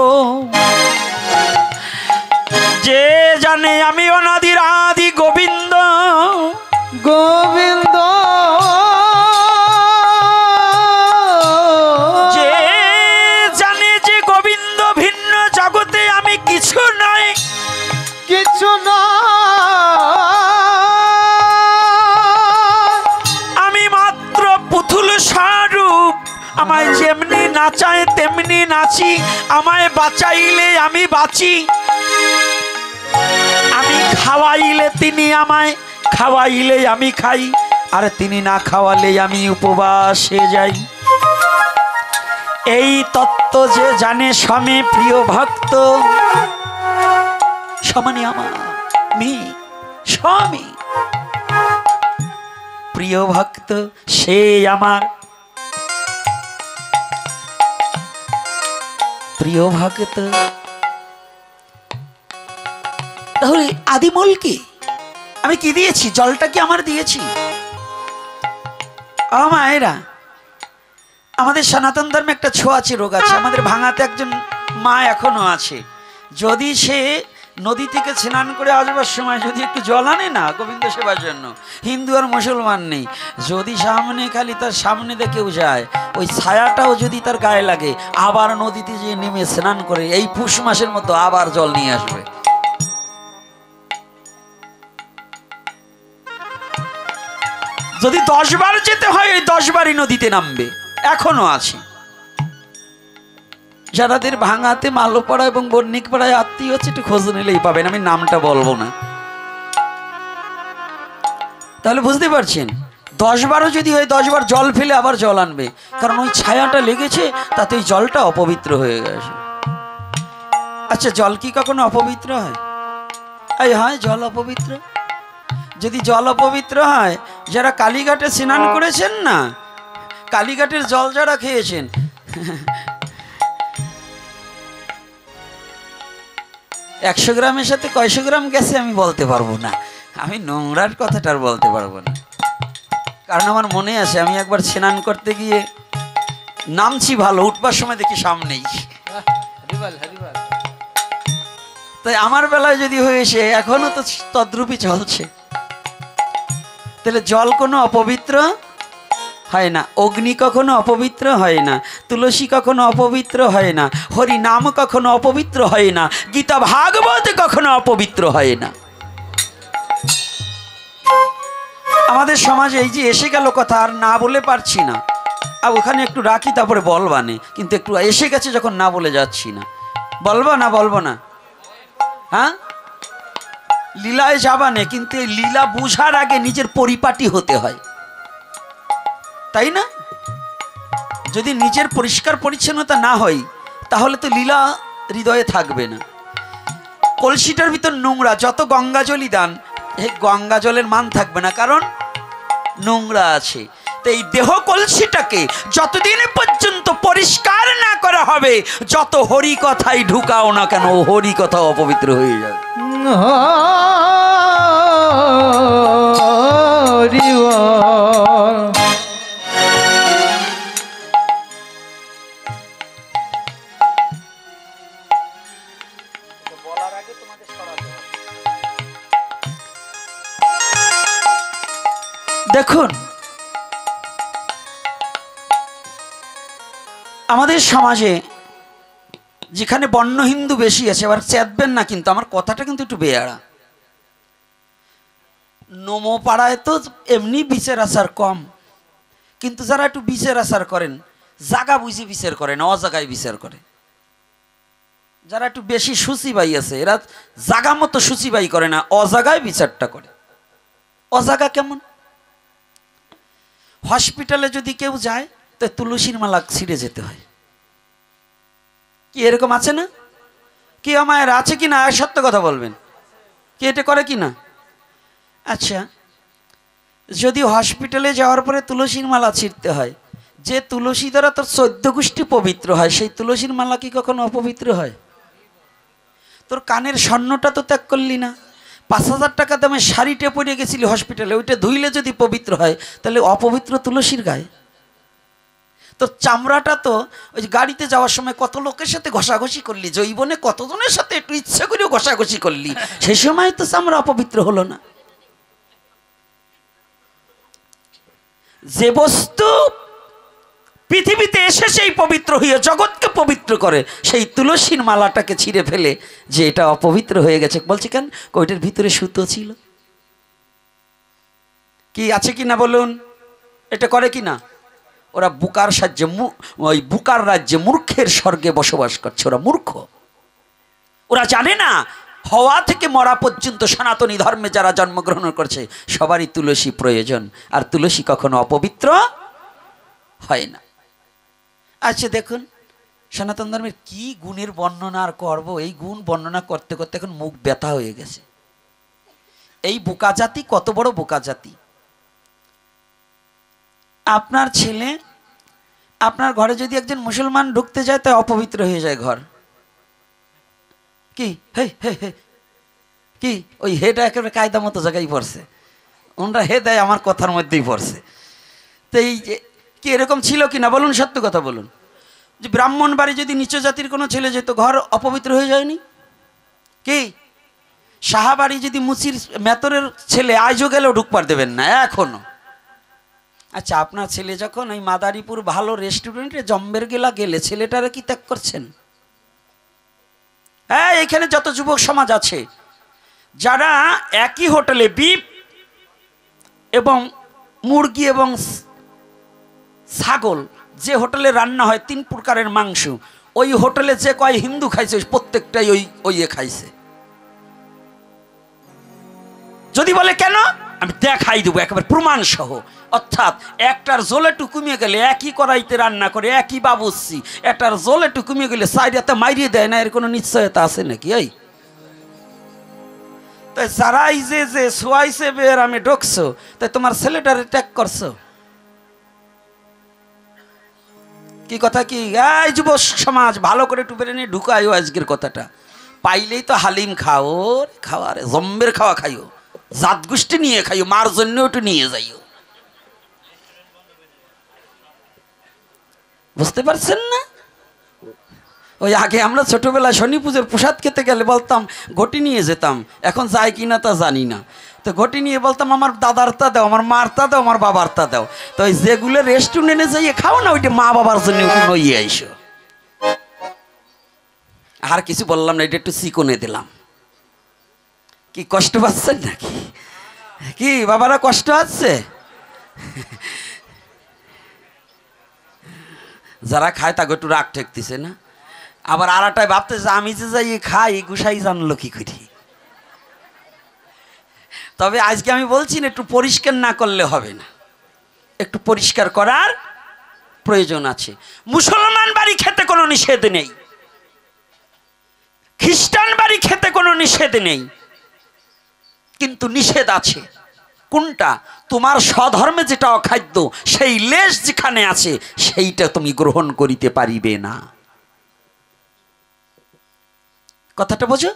যে জানে আমি অনাদির আদি গোবিন্দ, গোবিন্দ যে জানে যে গোবিন্দ ভিন্ন জগতে আমি কিছু নাই, কিছু না, আমি মাত্র পুতুল স্বরূপ। আমায় যেমনি নাচায় তেমনি নাচি, আমায় বাঁচাইলে আমি বাঁচি, আমি খাওয়াইলে তিনি আমায় খাওয়াইলে আমি খাই, আর তিনি না খাওয়ালে আমি উপবাসে যাই। এই তত্ত্ব যে জানে স্বামী প্রিয় ভক্ত, সমানে আমার স্বামী প্রিয় ভক্ত, সে আমার প্রিয় ভক্ত। তাহলে আদিমূল কি? আমি কি দিয়েছি? জলটা কি আমার দিয়েছি? মায়েরা, আমাদের সনাতন ধর্মে একটা ছোঁয়াচে রোগ আছে। আমাদের ভাঙাতে একজন মা এখনো আছে, যদি সে নদী থেকে স্নান করে আসবার সময় যদি একটু জল আনে না গোবিন্দ সেবার জন্য, হিন্দু আর মুসলমান নেই, যদি সামনে খালি তার সামনে দিয়ে কেউ যায়, ওই ছায়াটাও যদি তার গায়ে লাগে, আবার নদীতে যে নেমে স্নান করে এই পুষ মাসের মতো আবার জল নিয়ে আসবে। যদি 10 বার যেতে হয়, ওই 10 বারই নদীতে নামবে। এখনো আছে যাদের ভাঙাতে মালোপাড়া এবং বর্ণিকপাড়ায় আত্মীয় আছে, একটু খোঁজ নিলেই পাবেন, আমি নামটা বলবো না। তাহলে বুঝতে পারছেন, 10 বারও যদি হয় 10 বার জল ফেলে আবার জল আনবে, কারণ ওই ছায়াটা লেগেছে, তাতে ওই জলটা অপবিত্র হয়ে গেছে। আচ্ছা, জল কি কখনো অপবিত্র হয়? এই হয় জল অপবিত্র? যদি জল অপবিত্র হয়, যারা কালীঘাটে স্নান করেছেন না, কালীঘাটের জল যারা খেয়েছেন, 100 গ্রামের সাথে কয়শো গ্রাম গেছে আমি বলতে পারবো না, আমি নোংরার কথাটা আর বলতে পারবো না। কারণ আমার মনে আছে, আমি একবার স্নান করতে গিয়ে নামছি ভালো, উঠবার সময় দেখি সামনেই। তাই আমার বেলায় যদি হয়েছে, এখনো তো তদ্রূপই চলছে। তাহলে জল কোনো অপবিত্র হয় না, অগ্নি কখনো অপবিত্র হয় না, তুলসী কখনো অপবিত্র হয় না, হরি নাম কখনো অপবিত্র হয় না, গীতা ভাগবত কখনো অপবিত্র হয় না। আমাদের সমাজে এই যে এসে গেল কথা, আর না বলে পারছি না, আর ওখানে একটু রাখি তারপরে বলবানে, কিন্তু একটু এসে গেছে যখন না বলে যাচ্ছি না। বলবো না বলবো না? হ্যাঁ, লীলায় যাবানে, কিন্তু এই লীলা বুঝার আগে নিজের পরিপাটি হতে হয়, তাই না? যদি নিজের পরিষ্কার পরিচ্ছন্নতা না হয়, তাহলে তো লীলা হৃদয়ে থাকবে না। কলসিটার ভিতর নোংরা, যত গঙ্গা জলই দান, এই গঙ্গা জলের মান থাকবে না, কারণ নোংরা আছে। তো এই দেহ কলসিটাকে যতদিন পর্যন্ত পরিষ্কার না করা হবে, যত হরি কথাই ঢুকাও না কেন, হরি কথা অপবিত্র হয়ে যাবে। বলার আগে তোমাকে সরাতে হবে। দেখুন, আমাদের সমাজে যেখানে বন্য হিন্দু বেশি আছে, এবার চেতবেন না কিন্তু আমার কথাটা কিন্তু একটু বেয়ারা। নমো পাড়ায় তো এমনি বিচার আচার কম, কিন্তু যারা একটু বিচার আচার করেন জাগা বুঝে বিচার করে না, অজাগায় বিচার করে। যারা একটু বেশি সূচিবাই আছে এরা জাগা মতো সূচিবাই করে না, অজাগায় বিচারটা করে। অজাগা কেমন? হসপিটালে যদি কেউ যায় তো তুলসীর মালা ছিঁড়ে যেতে হয়। কি এরকম আছে না? কি আমার আছে কি না? সত্য কথা বলবেন, কি এটা করে কি না? আচ্ছা, যদি হসপিটালে যাওয়ার পরে তুলসীর মালা ছিঁড়তে হয়, যে তুলসী দ্বারা তোর 14 গোষ্ঠী পবিত্র হয়, সেই তুলসীর মালা কি কখনো অপবিত্র হয়? তোর কানের স্বর্ণটা তো ত্যাগ করলি না, 5,000 টাকা দামে শাড়িটা পরে গেছিলি হসপিটালে, ওইটা ধুইলে যদি পবিত্র হয় তাহলে অপবিত্র তুলসীর গায়ে? তোর চামড়াটা তো ওই গাড়িতে যাওয়ার সময় কত লোকের সাথে ঘষাঘষি করলি, জৈবনে কতজনের সাথে একটু ইচ্ছা করেও ঘষাঘষি করলি, সেই সময় তো চামড়া অপবিত্র হলো না? যে বস্তু পৃথিবীতে এসে সেই পবিত্র হয়ে জগৎকে পবিত্র করে, সেই তুলসীর মালাটাকে ছিঁড়ে ফেলে যে এটা অপবিত্র হয়ে গেছে বলছে কেন? ওইটার ভিতরে সুতো ছিল। কি আছে কি না বলুন? এটা করে কি না? ওরা বুকার সাহায্যে, ওই বুকার রাজ্যে মূর্খের স্বর্গে বসবাস করছে। ওরা মূর্খ, ওরা জানে না হওয়া থেকে মরা পর্যন্ত সনাতনী ধর্মে যারা জন্মগ্রহণ করছে সবারই তুলসী প্রয়োজন, আর তুলসী কখনো অপবিত্র হয় না। আচ্ছা দেখুন, সনাতন ধর্মের কি গুণের বর্ণনা আর করবো, এই গুণ বর্ণনা করতে করতে এখন মুখ ব্যথা হয়ে গেছে। এই বোকা জাতি কত বড় বোকা জাতি! আপনার ছেলে আপনার ঘরে যদি একজন মুসলমান ঢুকতে যায় তাই অপবিত্র হয়ে যায় ঘর। কি হে হে হে কি ওই হেটা একেবারে কায়দা মতো জায়গায় পড়ছে, ওনরা হে দেয় আমার কথার মধ্যেই পড়ছে। তো এই যে কি এরকম ছিল কি না বলুন, সত্য কথা বলুন, যে ব্রাহ্মণ বাড়ি যদি নিচ জাতির কোনো ছেলে যেত ঘর অপবিত্র হয়ে যায়নি? কি সাহাবাড়ি যদি মুচির মেতরের ছেলে আজও গেলেও ঢুকবার দেবেন না এখনো। আচ্ছা, আপনার ছেলে যখন ওই মাদারীপুর ভালো রেস্টুরেন্টে জম্বের গেলা গেলে ছেলেটারে কি ত্যাগ করছেন? হ্যাঁ, এখানে যত যুবক সমাজ আছে যারা একই হোটেলে বিফ এবং মুরগি এবং ছাগল, যে হোটেলে রান্না হয় 3 প্রকারের মাংস, ওই হোটেলে যে কয় হিন্দু খাইছে প্রত্যেকটাই ওই খাইছে। যদি বলে কেন, আমি দেখাই দেবো একেবারে প্রমাণ সহ। অর্থাৎ একটার জলে টুকুমিয়ে গেলে একই কড়াইতে রান্না করে একই বাবুর্চি, একটার জলে টুকুমিয়ে গেলে সাইডাতে মাইরিয়ে দেয় না, এর কোনো নিশ্চয়তা আছে নাকি? এই তাই যারাই যে সোয়াইছে বের আমি ঢুকছো, তাই তোমার ছেলেটারে ট্যাগ করছো। কি কথা কি? এই যুব সমাজ ভালো করে একটু বেড়ে নিয়ে ঢুকাইও আজকের কথাটা। পাইলেই তো হালিম খাও, খাওয়া রে জম্বের খাওয়া খাইও, জাত গোষ্ঠী নিয়ে খাইও, মার জন্য একটু নিয়ে যাইও। বুঝতে পারছেন না? ওই আগে আমরা ছোটবেলায় শনি পুজোর প্রসাদ খেতে গেলে বলতাম ঘটি নিয়ে যেতাম, এখন যায় কিনা তা জানি না। তো ঘটি নিয়ে বলতাম আমার দাদার তা দাও, আমার মার তা দাও, আমার বাবার তা দাও। তো ওই যেগুলো রেস্টুরেন্টে যাইয়ে খাও না, ওইটা মা বাবার জন্য নইয়ে আইসো। আর কিছু বললাম না, এটা একটু চিকনে দিলাম। কি কষ্ট পাচ্ছেন নাকি? কি বাবারা কষ্ট হচ্ছে? যারা খায় তাকে একটু রাগ ঠেকতেছে না? আবার আরাটায় ভাবতেছে আমি যে যাই খাই গুসাই জানলো কি করি। তবে আজকে আমি বলছি না, একটু পরিষ্কার না করলে হবে না, একটু পরিষ্কার করার প্রয়োজন আছে। মুসলমান বাড়ি খেতে কোনো নিষেধ নেই, খ্রিস্টান বাড়ি খেতে কোনো নিষেধ নেই, কিন্তু নিষেধ আছে। কোনটা? তোমার স্বধর্মে যেটা অখাদ্য, সেই লেশ যেখানে আছে সেইটা তুমি গ্রহণ করিতে পারিবে না। কথাটা বোঝো?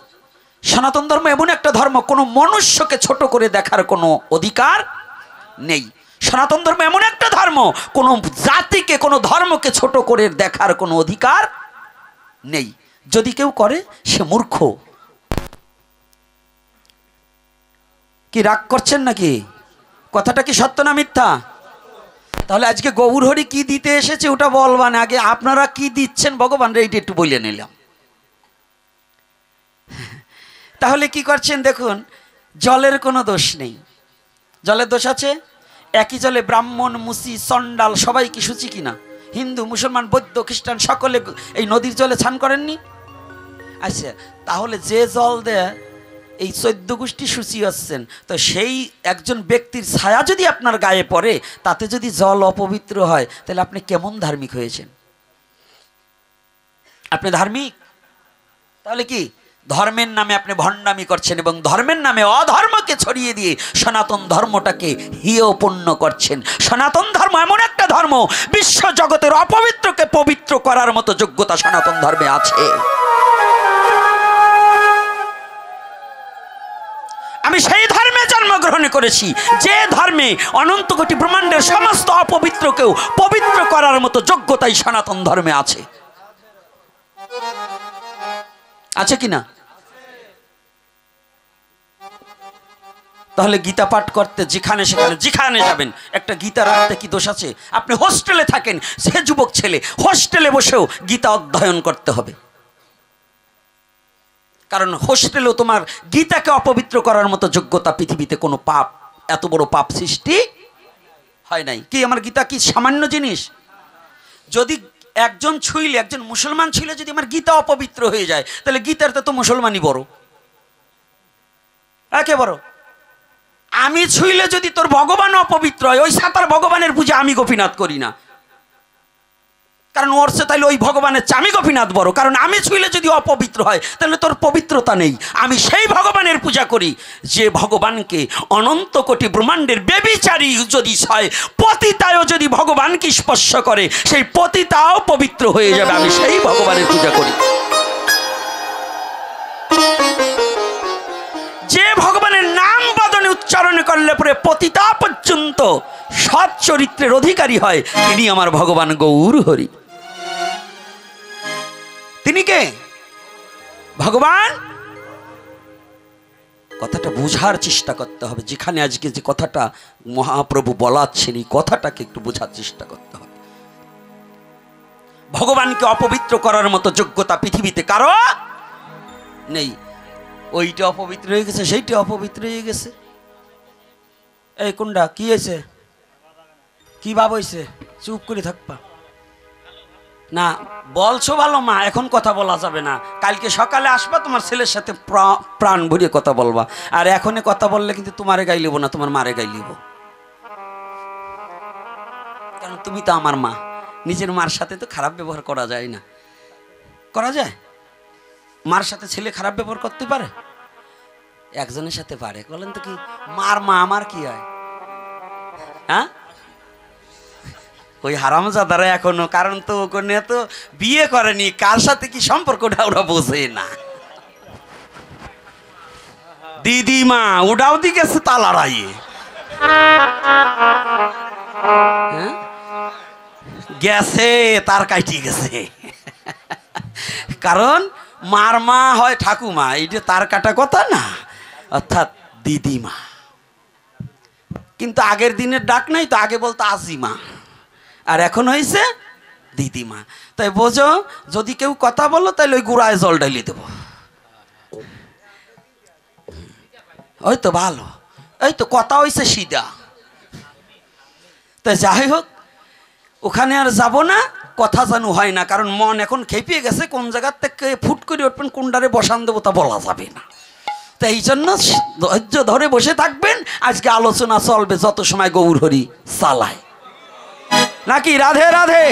সনাতন ধর্ম এমন একটা ধর্ম, কোনো মনুষ্যকে ছোট করে দেখার কোনো অধিকার নেই। সনাতন ধর্ম এমন একটা ধর্ম, কোনো জাতিকে কোনো ধর্মকে ছোট করে দেখার কোনো অধিকার নেই। যদি কেউ করে সে মূর্খ। কি রাগ করছেন নাকি? কথাটা কি সত্য না মিথ্যা? তাহলে আজকে গৌর হরি কি দিতে এসেছে ওটা বলবান, আগে আপনারা কি দিচ্ছেন ভগবান এইটা একটু বলে নিলাম। তাহলে কি করছেন দেখুন, জলের কোনো দোষ নেই। জলের দোষ আছে? একই জলে ব্রাহ্মণ, মুসি, চণ্ডাল সবাই কি শুচি কিনা? হিন্দু, মুসলমান, বৌদ্ধ, খ্রিস্টান সকলে এই নদীর জলে স্নান করেননি? আচ্ছা, তাহলে যে জল দেয় এই 14 গোষ্ঠী শুচি হচ্ছেন, তো সেই একজন ব্যক্তির ছায়া যদি আপনার গায়ে পড়ে, তাতে যদি জল অপবিত্র হয়, তাহলে আপনি কেমন ধার্মিক হয়েছেন? আপনি ধার্মিক? তাহলে কি ধর্মের নামে আপনি ভণ্ডামি করছেন এবং ধর্মের নামে অধর্মকে ছড়িয়ে দিয়ে সনাতন ধর্মটাকে হিয়পূর্ণ করছেন। সনাতন ধর্ম এমন একটা ধর্ম, বিশ্ব জগতের অপবিত্রকে পবিত্র করার মতো যোগ্যতা সনাতন ধর্মে আছে। আমি সেই ধর্মে জন্মগ্রহণ করেছি যে ধর্মে অনন্ত কোটি ব্রহ্মাণ্ডের সমস্ত অপবিত্রকেও পবিত্র করার মতো যোগ্যতাই সনাতন ধর্মে আছে। আছে কি না? তাহলে গীতা পাঠ করতে যেখানে যেখানে যাবেন একটা গীতা রাখতে কি দোষ আছে? আপনি হোস্টেলে থাকেন, সে যুবক ছেলে হোস্টেলে বসেও গীতা অধ্যয়ন করতে হবে, কারণ হোস্টেলেও তোমার গীতাকে অপবিত্র করার মতো যোগ্যতা পৃথিবীতে কোনো পাপ, এত বড় পাপ সৃষ্টি হয় নাই। কি আমার গীতা কি সামান্য জিনিস? যদি একজন ছুঁইলে, একজন মুসলমান ছুঁইলে যদি আমার গীতা অপবিত্র হয়ে যায়, তাহলে গীতার তো মুসলমানই বড়, একে বড়। আমি ছুঁইলে যদি তোর ভগবান অপবিত্র হয়, ওই সাতার ভগবানের পূজা আমি গোপীনাথ করি না, কারণ ওর সে তাইলে ওই ভগবানের আমি গোপীনাথ বড়, কারণ আমি ছুঁইলে যদি অপবিত্র হয় তাহলে তোর পবিত্রতা নেই। আমি সেই ভগবানের পূজা করি যে ভগবানকে অনন্ত কোটি ব্রহ্মাণ্ডের বেবিচারী যদি হয়, পতিতায়ও যদি ভগবানকে স্পর্শ করে, সেই পতিতাও পবিত্র হয়ে যাবে। আমি সেই ভগবানের পূজা করি যে ভগবানের নাম বদনে উচ্চারণ করলে পরে পতিতা পর্যন্ত সৎ চরিত্রের অধিকারী হয়, তিনি আমার ভগবান গৌর হরি। তিনি কে? ভগবান। কথাটা বোঝার চেষ্টা করতে হবে। যেখানে আজকে যে কথাটা মহাপ্রভু বলাচ্ছেন, এই কথাটাকে একটু বোঝার চেষ্টা করতে হবে। ভগবানকে অপবিত্র করার মতো যোগ্যতা পৃথিবীতে কারো নেই। ওইটা অপবিত্র হয়ে গেছে, সেইটা অপবিত্র হয়ে গেছে। এই কোনটা কি হয়েছে? কি ভাব হয়েছে? চুপ করে থাকবা না, বলছো ভালো মা, এখন কথা বলা যাবে না। কালকে সকালে আসবা, তোমার ছেলের সাথে প্রাণ ভরিয়ে কথা বলবা। আর এখনই কথা বললে কিন্তু তোমারে গাই লিব না, তোমার মারে গাই লিব, কারণ তুমি তো আমার মা। নিজের মার সাথে তো খারাপ ব্যবহার করা যায় না। করা যায়? মার সাথে ছেলে খারাপ ব্যবহার করতে পারে? একজনের সাথে পারে। বলেন তো কি মার মা আমার কি হয়? হ্যাঁ, ওই হারামজাদারা এখনো, কারণ তো ওখানে তো বিয়ে করেনি, কার সাথে কি সম্পর্কটা ওরা বোঝে না। দিদিমা ওটাও দি গেছে তালারাইয়ে, গেছে তার কাটি গেছে, কারণ মার মা হয় ঠাকুমা, এইটা তার কাটা কথা না, অর্থাৎ দিদিমা। কিন্তু আগের দিনের ডাক নাই তো, আগে বলতো আজিমা, আর এখন হয়েছে দিদিমা। তাই বোঝো, যদি কেউ কথা বলো তাহলে ওই গুড়ায় জল ঢালিয়ে দেবো। ওই তো ভালো, এই তো কথা হয়েছে সিধা। তাই যাই হোক, ওখানে আর যাব না, কথা জানু হয় না, কারণ মন এখন খেপিয়ে গেছে। কোন জায়গার থেকে ফুট করে উঠবেন, কোনটারে বসান দেবো তা বলা যাবে না। তাই এই জন্য ধৈর্য ধরে বসে থাকবেন। আজকে আলোচনা চলবে যত সময় গৌর হরি চালায়, নাকি? রাধে রাধে।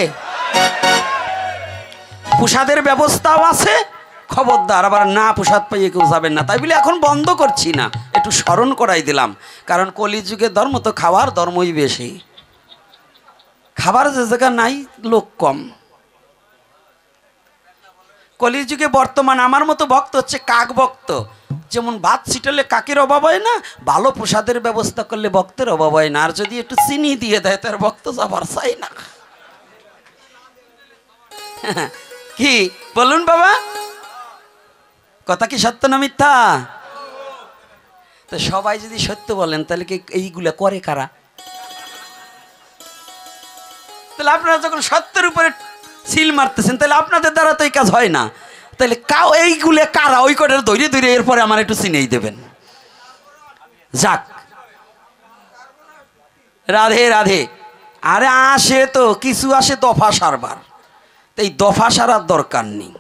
প্রসাদের ব্যবস্থাও আছে, খবরদার আবার না প্রসাদ পাইয়ে কেউ যাবেন না। তাই বলে এখন বন্ধ করছি না, একটু স্মরণ করাই দিলাম, কারণ কলিযুগের ধর্ম তো খাওয়ার ধর্মই বেশি। খাবার যে জায়গা নাই, লোক কম। কলিযুগে বর্তমান আমার মতো ভক্ত হচ্ছে কাক ভক্ত। যেমন ভাত ছিটালে কাকের অভাব হয় না, ভালো প্রসাদের ব্যবস্থা করলে ভক্তের অভাব হয় না। আর যদি একটু চিনি দিয়ে দেয়, তার ভক্ত যাবার চাই না। কি বলুন বাবা, কথা কি সত্য না মিথ্যা? তো সবাই যদি সত্য বলেন তাহলে কি এইগুলা করে কারা? তাহলে আপনারা যখন সত্যের উপরে সিল মারতেছেন তাহলে আপনাদের দ্বারা তো এই কাজ হয় না। তাহলে এইগুলো কারা, ওই কটার ধৈর্য ধৈর্য এরপরে আমার একটু চিনেই দেবেন। যাক, রাধে রাধে। আরে আসে তো কিছু আসে দফা সারবার, তো এই দফা সারার দরকার নেই।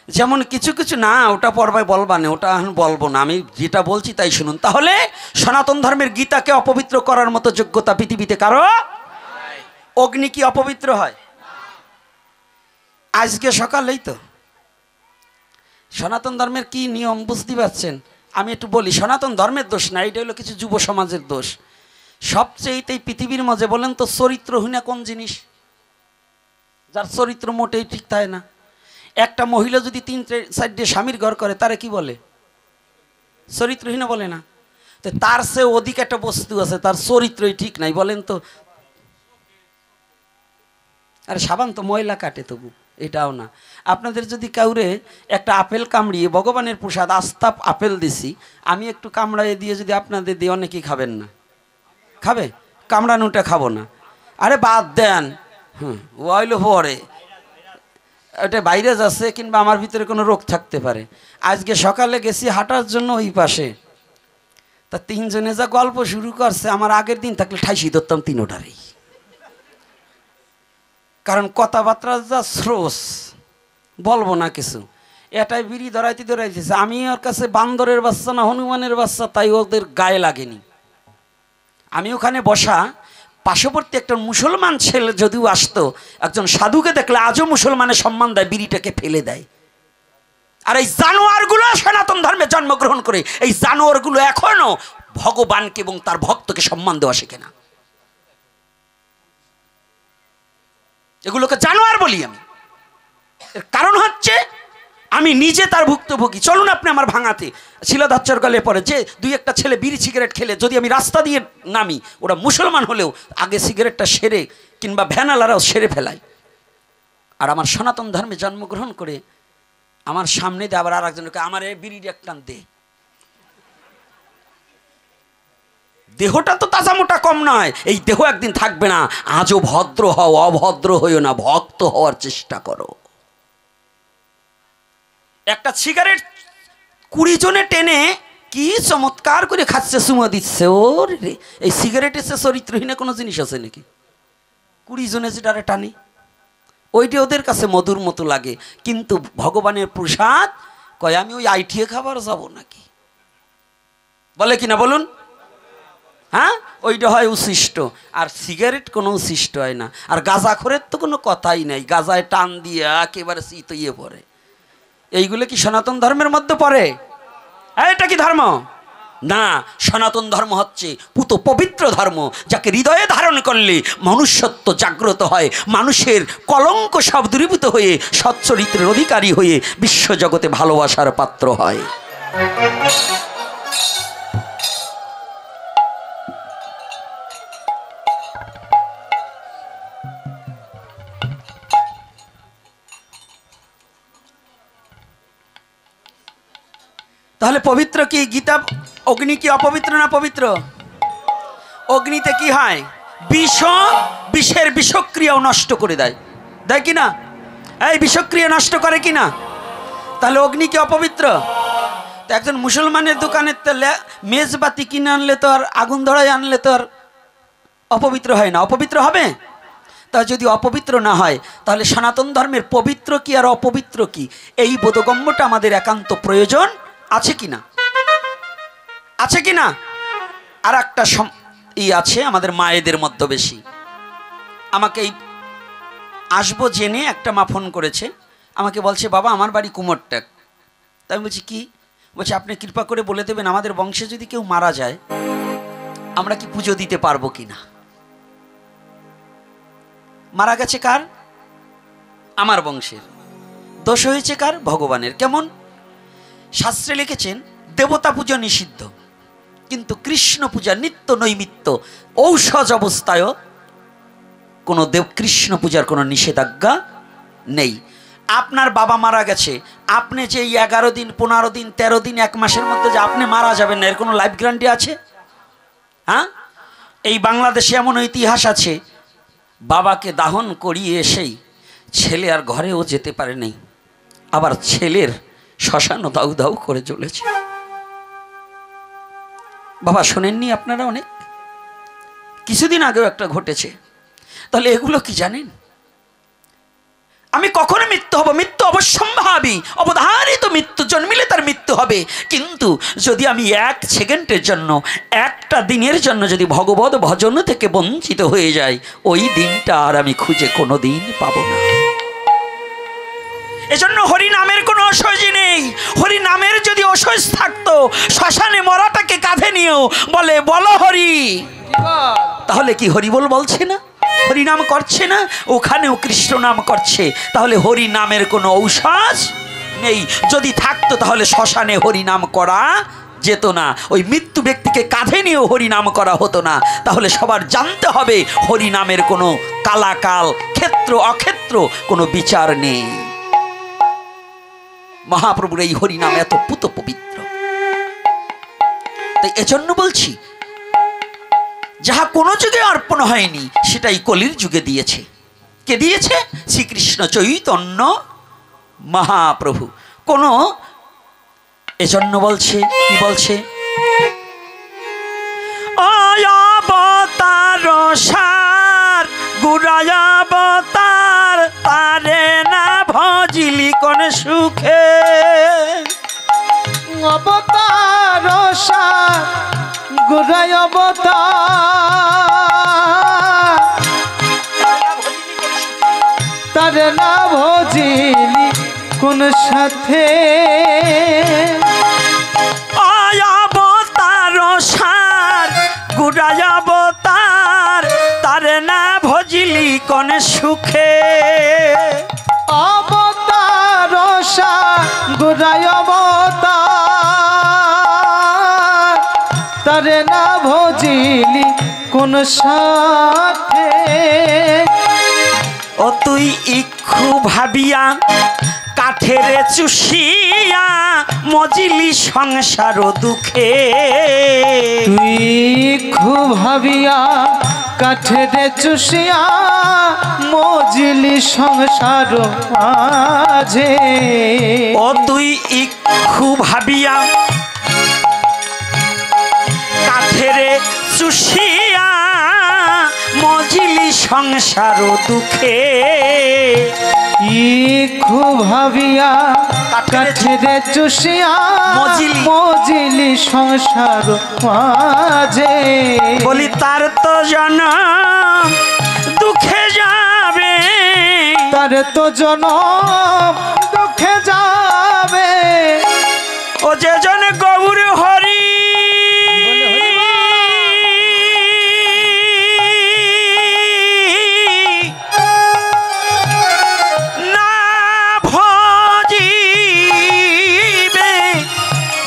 যেমন কিছু কিছু না, ওটা পর্বে বলবা না, ওটা এখন বলবো না, আমি যেটা বলছি তাই শুনুন। তাহলে সনাতন ধর্মের গীতাকে অপবিত্র করার মতো যোগ্যতা পৃথিবীতে কারো? অগ্নি কি অপবিত্র হয়? আজকে সকালেই তো সনাতন ধর্মের কি নিয়ম বুঝতে পারছেন? আমি একটু বলি, সনাতন ধর্মের দোষ না, এটা হলো কিছু যুব সমাজের দোষ। সবচেয়েতে পৃথিবীর মাঝে বলেন তো চরিত্রহীনা কোন জিনিস? যার চরিত্র মোটেই ঠিক থাকে না। একটা মহিলা যদি 3-4 স্বামীর ঘর করে তারে কি বলে? চরিত্রহীনা বলে না? তো তার চেয়ে অধিক একটা বস্তু আছে, তার চরিত্রই ঠিক নাই, বলেন তো। আরে সাবান তো ময়লা কাটে, তবু এটাও না। আপনাদের যদি কাউরে একটা আপেল কামড়িয়ে, ভগবানের প্রসাদ আস্তা আপেল দিছি, আমি একটু কামড়াইয়ে দিয়ে যদি আপনাদের দিই, অনেকেই খাবেন না। খাবে? কামড়ানোটা খাবো না। আরে বাদ দেন, ওইল পরে ওটা বাইরে যাচ্ছে, কিংবা আমার ভিতরে কোনো রোগ থাকতে পারে। আজকে সকালে গেছি হাঁটার জন্য ওই পাশে, তা 3 জনে যা গল্প শুরু করছে, আমার আগের দিন থাকলে ঠাইসি ধরতাম 3টারই। কারণ কথাবার্তা যা স্রোস, বলবো না কিছু। এটাই বিড়ি ধরাইতেছে। আমি ওর কাছে বান্দরের বাচ্চা না হনুমানের বাচ্চা, তাই ওদের গায়ে লাগেনি। আমি ওখানে বসা, পার্শ্ববর্তী একটা মুসলমান ছেলে যদিও আসতো, একজন সাধুকে দেখলে আজও মুসলমানের সম্মান দেয়, বিড়িটাকে ফেলে দেয়। আর এই জানোয়ারগুলো সনাতন ধর্মে জন্মগ্রহণ করে, এই জানোয়ারগুলো এখনো ভগবানকে এবং তার ভক্তকে সম্মান দেওয়া শেখে না। এগুলোকে জানোয়ার বলি আমি। এর কারণ হচ্ছে আমি নিজে তার ভুক্তভোগী। চলুন আপনি আমার ভাঙাতে শিলাধাচ্ছর গলে পড়ে যে 2-1টা ছেলে বিড়ি সিগারেট খেলে যদি আমি রাস্তা দিয়ে নামি, ওরা মুসলমান হলেও আগে সিগারেটটা সেরে, কিংবা ভ্যানালারাও সেরে ফেলায়। আর আমার সনাতন ধর্মে জন্মগ্রহণ করে আমার সামনে দিয়ে আবার আর একজনকে আমার এই বিড়ির এক টান দে। দেহটা তো তাজা মোটা কম নয়, এই দেহ একদিন থাকবে না। আজও ভদ্র হও, অভদ্র হইও না, ভক্ত হওয়ার চেষ্টা করো। একটা সিগারেট 20 জনে টেনে কি চমৎকার করে খাচ্ছে, চুমো দিচ্ছে। ওর এই সিগারেটের সে চরিত্রহীন কোনো জিনিস আছে নাকি? 20 জনে যেটারে টানে, ওইটা ওদের কাছে মধুর মতো লাগে। কিন্তু ভগবানের প্রসাদ কয় আমি ওই আইটিএ খাবার যাব নাকি? বলে কিনা বলুন? হ্যাঁ, ওইটা হয় উশিষ্ট, আর সিগারেট কোনো উশিষ্ট হয় না। আর গাঁজাখোরের তো কোনো কথাই নাই, গাঁজায় টান দিয়ে একেবারে চিতইয়ে পড়ে। এইগুলো কি সনাতন ধর্মের মধ্যে পড়ে? এটা কি ধর্ম? না, সনাতন ধর্ম হচ্ছে পুত পবিত্র ধর্ম, যাকে হৃদয়ে ধারণ করলে মনুষ্যত্ব জাগ্রত হয়, মানুষের কলঙ্ক সব দূরীভূত হয়ে সচ্চরিত্রের অধিকারী হয়ে বিশ্বজগতে ভালোবাসার পাত্র হয়। তাহলে পবিত্র কি গীতা? অগ্নি কি অপবিত্র না পবিত্র? অগ্নিতে কি হয়? বিষের বিষক্রিয়াও নষ্ট করে দেয়, দেয় কি না? এই বিষক্রিয়া নষ্ট করে কি না? তাহলে অগ্নি কি অপবিত্র? তো একজন মুসলমানের দোকানের তেলে মেজবাতি কিনে আনলে তো আর আগুন ধরায় আনলে তো আর অপবিত্র হয় না, অপবিত্র হবে? তা যদি অপবিত্র না হয়, তাহলে সনাতন ধর্মের পবিত্র কি আর অপবিত্র কি, এই বোধগম্যটা আমাদের একান্ত প্রয়োজন আছে কিনা? আছে কিনা? আর একটা আছে আমাদের মায়েদের মধ্যে বেশি। আমাকে এই আসবো জেনে একটা মা ফোন করেছে, আমাকে বলছে বাবা আমার বাড়ি কুমোরটাক। তাই আমি বলছি কি? বলছে আপনি কৃপা করে বলে দেবেন আমাদের বংশে যদি কেউ মারা যায় আমরা কি পুজো দিতে পারবো কিনা। মারা গেছে কার? আমার বংশের। দোষ হয়েছে কার? ভগবানের। কেমন? শাস্ত্রে লিখেছেন দেবতা পূজা নিষিদ্ধ, কিন্তু কৃষ্ণ পূজা নিত্য নৈমিত্য। ঔষধ অবস্থায়ও কোনো কৃষ্ণ পূজার কোনো নিষেধাজ্ঞা নেই। আপনার বাবা মারা গেছে, আপনি যে 11 দিন 15 দিন 13 দিন 1 মাসের মধ্যে যে আপনি মারা যাবেন না, এর কোনো লাইফ গ্যারান্টি আছে? হ্যাঁ, এই বাংলাদেশে এমন ইতিহাস আছে, বাবাকে দাহন করিয়ে এসেই ছেলে আর ঘরেও যেতে পারে নাই, আবার ছেলের শ্মশানও দাউ দাউ করে চলেছে। বাবা শোনেননি আপনারা? অনেক কিছুদিন আগেও একটা ঘটেছে। তাহলে এগুলো কি জানেন? আমি কখনো মৃত্যু হব, মৃত্যু অবশ্যম্ভাবী, অবধারিত মৃত্যু, জন্মিলে তার মৃত্যু হবে। কিন্তু যদি আমি 1 সেকেন্ডের জন্য, একটা দিনের জন্য যদি ভগবত ভজন থেকে বঞ্চিত হয়ে যাই, ওই দিনটা আর আমি খুঁজে কোনো দিন পাবো না। এজন্য হরি নামের কোনো অসহ্য নেই। হরি নামের যদি অসহ্য থাকতো, শ্মশানে মরাটাকে কাঁধে নিয়েও বলে বলো হরি, তাহলে কি হরি বল বলছে না? হরি নাম করছে না? ওখানেও কৃষ্ণ নাম করছে। তাহলে হরি নামের কোনো ঔষধ নেই। যদি থাকতো তাহলে শ্মশানে হরি নাম করা যেত না, ওই মৃত্যু ব্যক্তিকে কাঁধে নিয়েও হরি নাম করা হতো না। তাহলে সবার জানতে হবে হরি নামের কোনো কালাকাল, ক্ষেত্র অক্ষেত্র কোনো বিচার নেই। মহাপ্রভুর এই হরি নাম এত পুত পবিত্র। তাই এজন্য বলছি, যাহা কোনো যুগে অর্পণ হয়নি সেটাই কলির যুগে দিয়েছে। কে দিয়েছে? শ্রীকৃষ্ণ চৈতন্য মহাপ্রভু। কোনো এজন্য বলছে, কি বলছে? অবতার সার গুরায় অবতার, তারে না ভজিলি কোন সুখে। অবতার সার গুরায় অবতার, তারে না ভজিলি কোন সাথে। অবতার সার গুরায় অবতার, তারে না ভজিলি কোন সুখে। অবতার সার গুরায় অবতার, তারে না ভজিলি কোন সাথে। ও তুই ইক্ষু ভাবিয়া কাঠের চুষিয়া মজিলি সংসার দুঃখে। তুই খুব ভাবিয়া কাঠের চুষিয়া মজিলি সংসার মাঝে। ও তুই ইক্ষু ভাবিয়া কাঠের চুষিয়া মজিলি সংসার দুঃখে। ইক্ষু ভাবিয়া কাঠের চুষিয়া মজিলি সংসার মাঝে। বলি তার তো জনম দুঃখে যাবে, তার তো জনম দুঃখে যাবে। ও যে জন গৌর হরি না ভজিবে,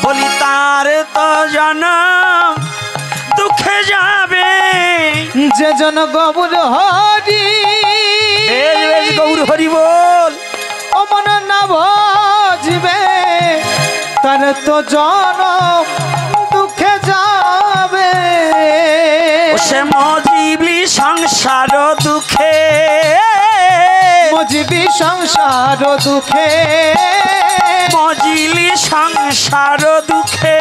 বলি তার তো জনম দুঃখে যাবে। যে জন গৌর হরি, গৌর হরি বল, অমন না ভজিবে, তার তো জনম দুঃখে যাবে। সে মজিবলি সংসার দুঃখে, মজিবি সংসার দুঃখে, মজিলি সংসার দুঃখে,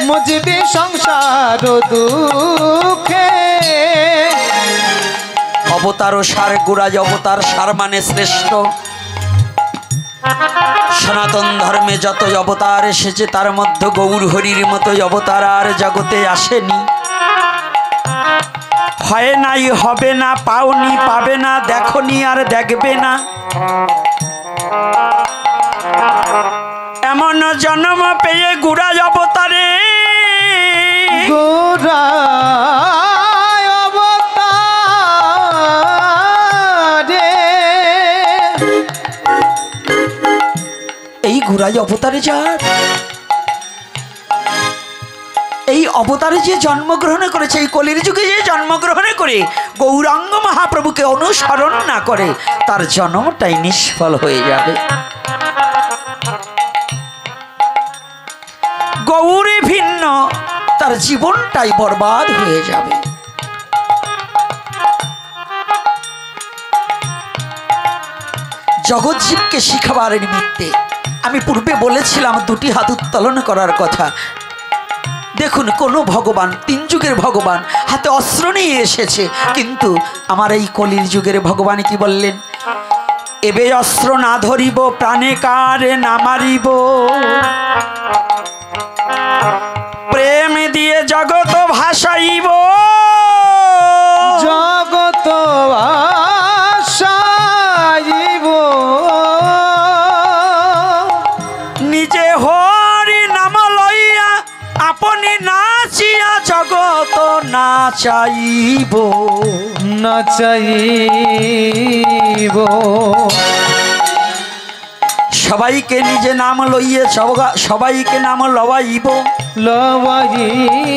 মজিবি সংসার দুঃখে। অবতার ও সার গুরাজ অবতার, সার মানে শ্রেষ্ঠ। সনাতন ধর্মে যত অবতার এসেছে তার মধ্যে গৌর হরির মতো অবতার আর জগতে আসেনি। হয় নাই, হবে না, পাওনি, পাবে না, দেখনি আর দেখবে না। এমন জন্ম পেয়ে গুরাজ অবতারে, গোরায় অবতারে, এই গুরাজ অবতারে যার, এই অবতারে যে জন্মগ্রহণ করেছে, এই কলির যুগে যে জন্মগ্রহণ করে গৌরাঙ্গ মহাপ্রভুকে অনুসরণ না করে, তার জন্মটাই নিষ্ফল হয়ে যাবে। তার জীবনটাই বরবাদ হয়ে যাবে। জগৎজীবকে শিখাবার নিমিত্তে আমি পূর্বে বলেছিলাম দুটি হাত উত্তোলন করার কথা। দেখুন, কোন ভগবান, তিন যুগের ভগবান হাতে অস্ত্র নিয়ে এসেছে, কিন্তু আমার এই কলির যুগের ভগবান কি বললেন? এবে অস্ত্র না ধরিব, প্রাণে কারে না মারিব, প্রেম দিয়ে জগৎ ভাসাইব, জগত ভাসাইব, নিজে হরি নাম লইয়া আপনি নাচিয়া জগৎ নাচাইব, নাচাইব, সবাইকে নিজে নাম লইয়ে সবাইকে নাম লওয়াইব, লওয়াইব,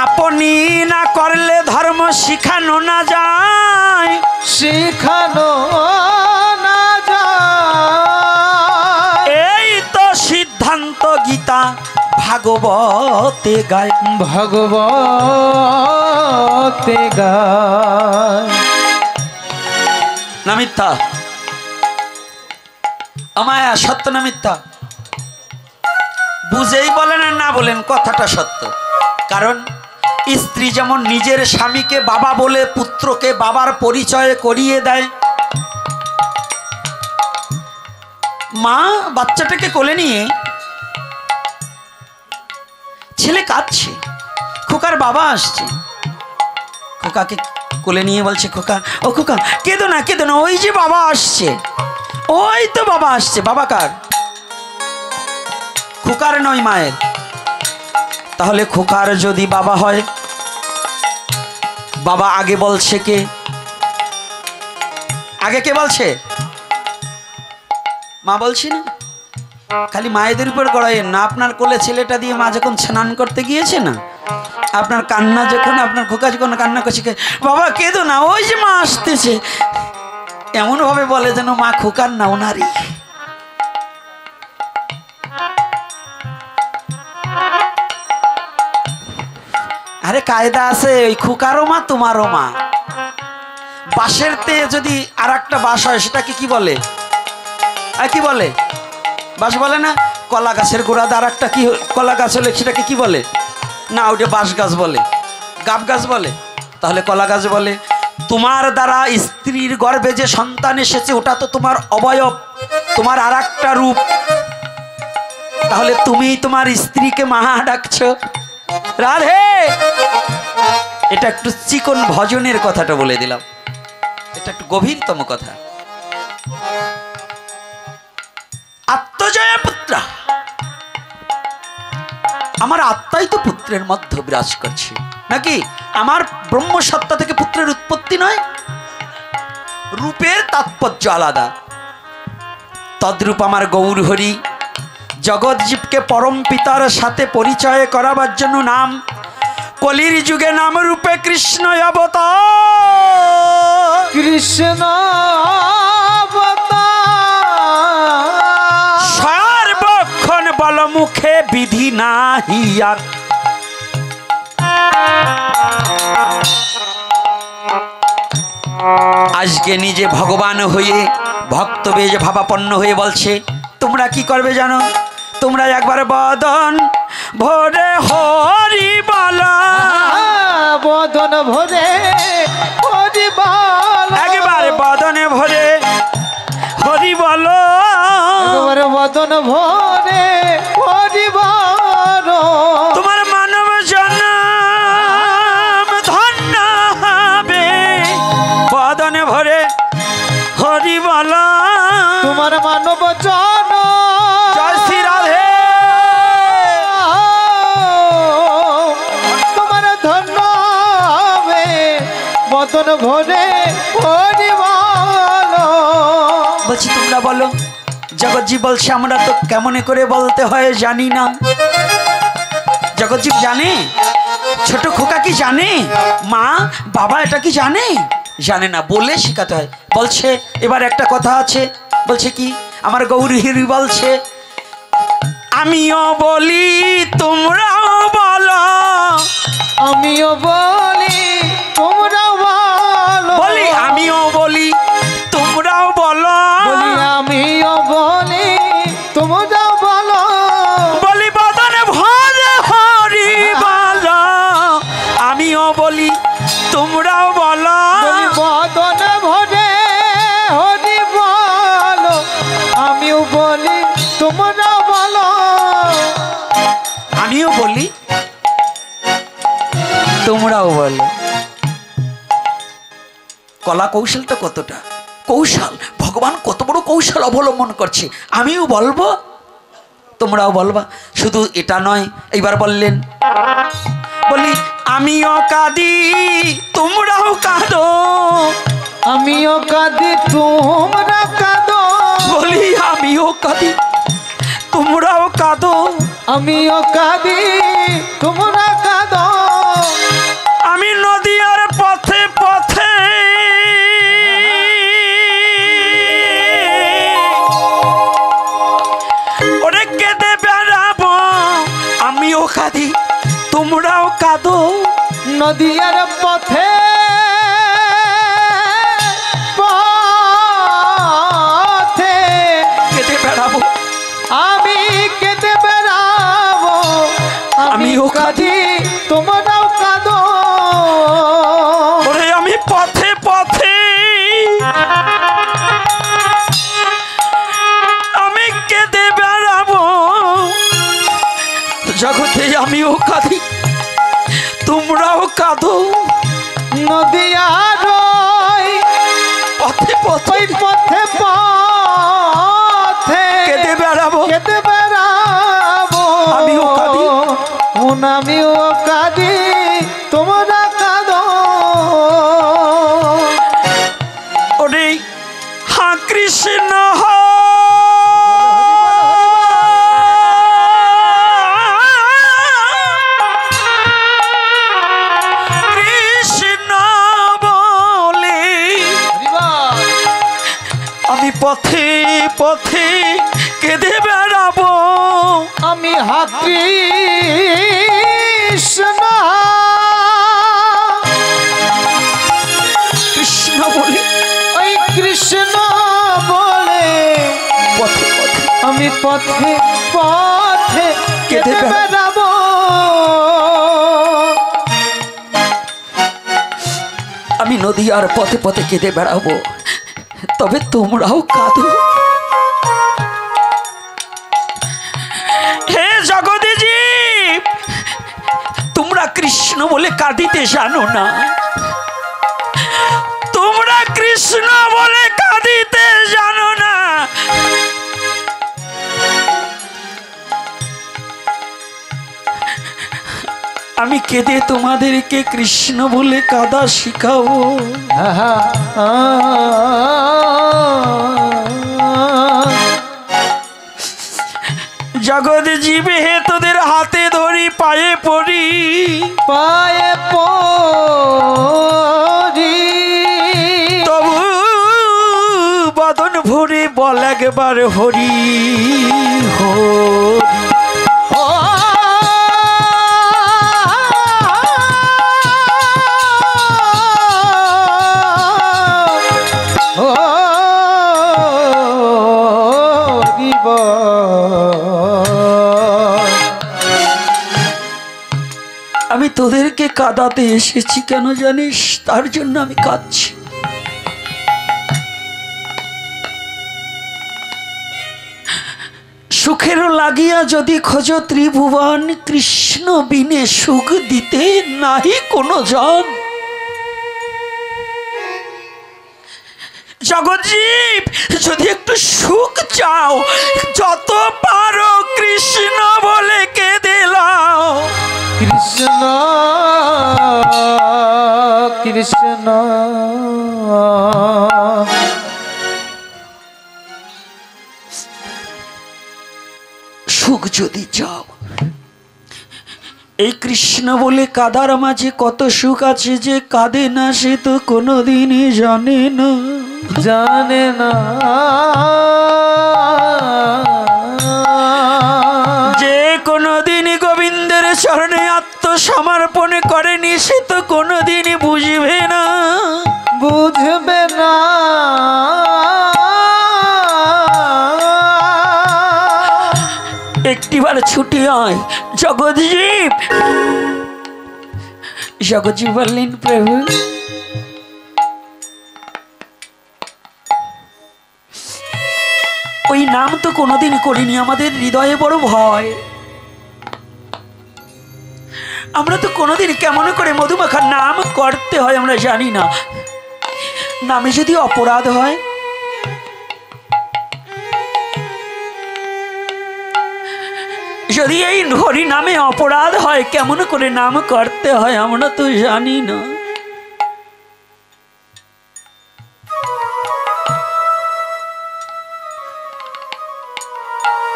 আপনি না করলে ধর্ম শিখানো না যায়, শিখানো না যায়, এই তো সিদ্ধান্ত গীতা ভাগবতে গায়, ভগবতে গায়। না মিথ্যা? আমায়া সত্য না মিথ্যা? বুঝেই বলেন আর না বলেন, কথাটা সত্য। কারণ স্ত্রী যেমন নিজের স্বামীকে বাবা বলে পুত্রকে বাবার পরিচয় করিয়ে দেয়, মা বাচ্চাটাকে কোলে নিয়ে, ছেলে কাঁদছে, খোকার বাবা আসছে, খোকাকে কোলে নিয়ে বলছে, খোকা ও খোকা কেঁদো না, কেঁদো না, ওই যে বাবা আসছে, ওই তো বাবা আসছে। বাবা কার? খোকার নয়, মায়ের। তাহলে খোকার যদি বাবা হয়, বাবা আগে বলছে কে? আগে কে বলছে? মা বলছি না? খালি মায়েদের উপর গড়াইয়েন না। আপনার কোলে ছেলেটা দিয়ে মা যখন স্নান করতে গিয়েছে না, আপনার কান্না যখন, আপনার খোকা যখন কান্না করছে, বাবা কেঁদো না, ওই যে মা আসতেছে, এমন ভাবে বলে যেন মা খোকার না, ওনারই। আরে কায়দা আছে, ওই খোকারও মা তোমারও মা। বাঁশের তে যদি আর একটা বাঁশ হয়, সেটাকে কি বলে? আর কি বলে? বাঁশ বলে না? কলা গাছের গোড়া আর একটা কি কলা গাছ হলে সেটাকে কি বলে? না, ওটা বাঁশ গাছ বলে, গাব গাছ বলে। তাহলে কলা গাছ বলে। তোমার দ্বারা স্ত্রীর গর্ভে যে সন্তান এসেছে, ওটা তো তোমার অবয়ব, তোমার আর একটা রূপ। তাহলে তুমি তোমার স্ত্রীকে মা ডাকছো, রাধে। এটা একটু চিকন ভজনের কথাটা বলে দিলাম, এটা একটু গভীরতম কথা। আত্মজয়া পুত্রা, আমার আত্মাই তো পুত্রের মধ্যে বিরাজ করছে নাকি? আমার ব্রহ্মসত্তা থেকে পুত্রের উৎপত্তি নয়? রূপের তাৎপর্য আলাদা। তদ্রূপ আমার গৌর হরি জগৎজীবকে পরম পিতার সাথে পরিচয় করাবার জন্য নাম কলির যুগে নাম রূপে কৃষ্ণ অবতার। কৃষ্ণ সর্বক্ষণ বল মুখে বিধি নাহি আর। আজকে নিজে ভগবান হয়ে ভক্তবেজ ভাবাপন্ন হয়ে বলছে, তোমরা কি করবে জানো? তোমরা একবার বদন ভরে হরি বলা, বদন ভরে হরি বল, একবার বদনে ভরে হরি বলো, একবার বদন ভরে হরি বল। তোমার মানব জন্ম ধন্য হবে, বদনে ভরে হরি বলো, তোমার মানব জন। জয় শ্রী রাধে। তোমার ধন্য হবে, বদন ভরে হরি বল। বলছি তোমরা বলো। জগৎজীব বলছে, আমরা তো কেমনে করে বলতে হয় জানি না। জগৎজীব জানে? ছোট খোকা কি জানে? মা বাবা এটা কি জানে? জানে না, বলে শেখাতে হয়। বলছে এবার একটা কথা আছে, বলছে কি? আমার গৌরী হিরি বলছে, আমিও বলি তোমরাও বলো, আমিও বলি তোমরাও বলো, বলি আমিও বলি তোমরাও বলো, বলি আমিও বলি তোমরাও বলো, বলি বদনে ভরে হরি বলো, আমিও বলি তোমরাও বলো, বলি বদন ভরে হরি বলো, আমিও বলি তোমরাও বলো, আমিও বলি তোমরাও বলো। কলা কৌশলটা কতটা কৌশল, ভগবান কত বড় কৌশল অবলম্বন করছে। আমিও বলবো তোমরাও বলবা। শুধু এটা নয়, এইবার বললেন বলি আমিও কাঁদি তোমরাও কাঁদো, আমিও কাঁদি তোমরা কাঁদো, বলি আমিও কাঁদি তোমরাও কাঁদো, আমিও কাঁদি তোমরা কাঁদো, আমি নদীর পথে পথে ওরে কেঁদে বেড়াবো, আমিও কাঁদি তোমরাও কাঁদো, নদীর পথে পথে কেঁদে বেড়াবো, আমি কেঁদে বেড়াবো, আমিও কাঁদি তোমরাও কাঁদো, ওরে আমি পথে পথে আমি কেঁদে বেড়াবো, জগতে আমিও কাঁদি তোমরাও কাঁদো, নদীয়ার ওই পথে পথে পথে পথে কেঁদে বেড়াবো, কেঁদে বেড়াবো, আমিও কাঁদি। আমিও কাঁদি তোমরা কাঁদো, ওরে হা কৃষ্ণ কৃষ্ণ বলে আমি পথে পথে কেঁদে বেড়াবো, আমি কৃষ্ণ কৃষ্ণ বলে ওই কৃষ্ণ বলে পথে পথে আমি পথে পথে কেঁদে বেড়াবো, আমি নদী আর পথে পথে কেঁদে বেড়াবো, তবে তোমরাও কাঁদো। হে জগতে জীব, তোমরা কৃষ্ণ বলে কাঁদিতে জানো না, তোমরা কৃষ্ণ বলে কাঁদিতে জানো না, আমি কেঁদে তোমাদেরকে কৃষ্ণ বলে কাঁদা শিখাবো। জগৎ জীবে হে তোদের হাতে ধরি পায়ে পড়ি, পায়ে পড়ি তবু বদন ভরে বল একবার হরি হরি। আমি তোদেরকে কাঁদাতে এসেছি কেন জানিস? তার জন্য আমি কাঁদছি। সুখেরও লাগিয়া যদি খোঁজ ত্রিভুবন, কৃষ্ণ বিনে সুখ দিতে নাহি কোনো জন। জগৎজীব যদি একটু সুখ চাও, যত পারো কৃষ্ণ বলে কেঁদে লাও। কৃষ্ণ কৃষ্ণ সুখ যদি চাও, এই কৃষ্ণ বলে কাদার মাঝে কত সুখ আছে, যে কাঁদে না সে তো কোনোদিনই জানে না, জানে না। গ্রহণ করেনি সে তো কোনোদিনই বুঝবে না। বুঝবে না। একটিবার ছুটি হয়। জগৎজীব জগৎজীব বললেন, প্রভু ওই নাম তো কোনোদিন করিনি, আমাদের হৃদয়ে বড় ভয়। আমরা তো কোনোদিন কেমন করে মধুমাখার নাম করতে হয় আমরা জানি না। নামে যদি অপরাধ হয়, যদি এই হরি নামে অপরাধ হয়, কেমন করে নাম করতে হয় আমরা তো জানি না।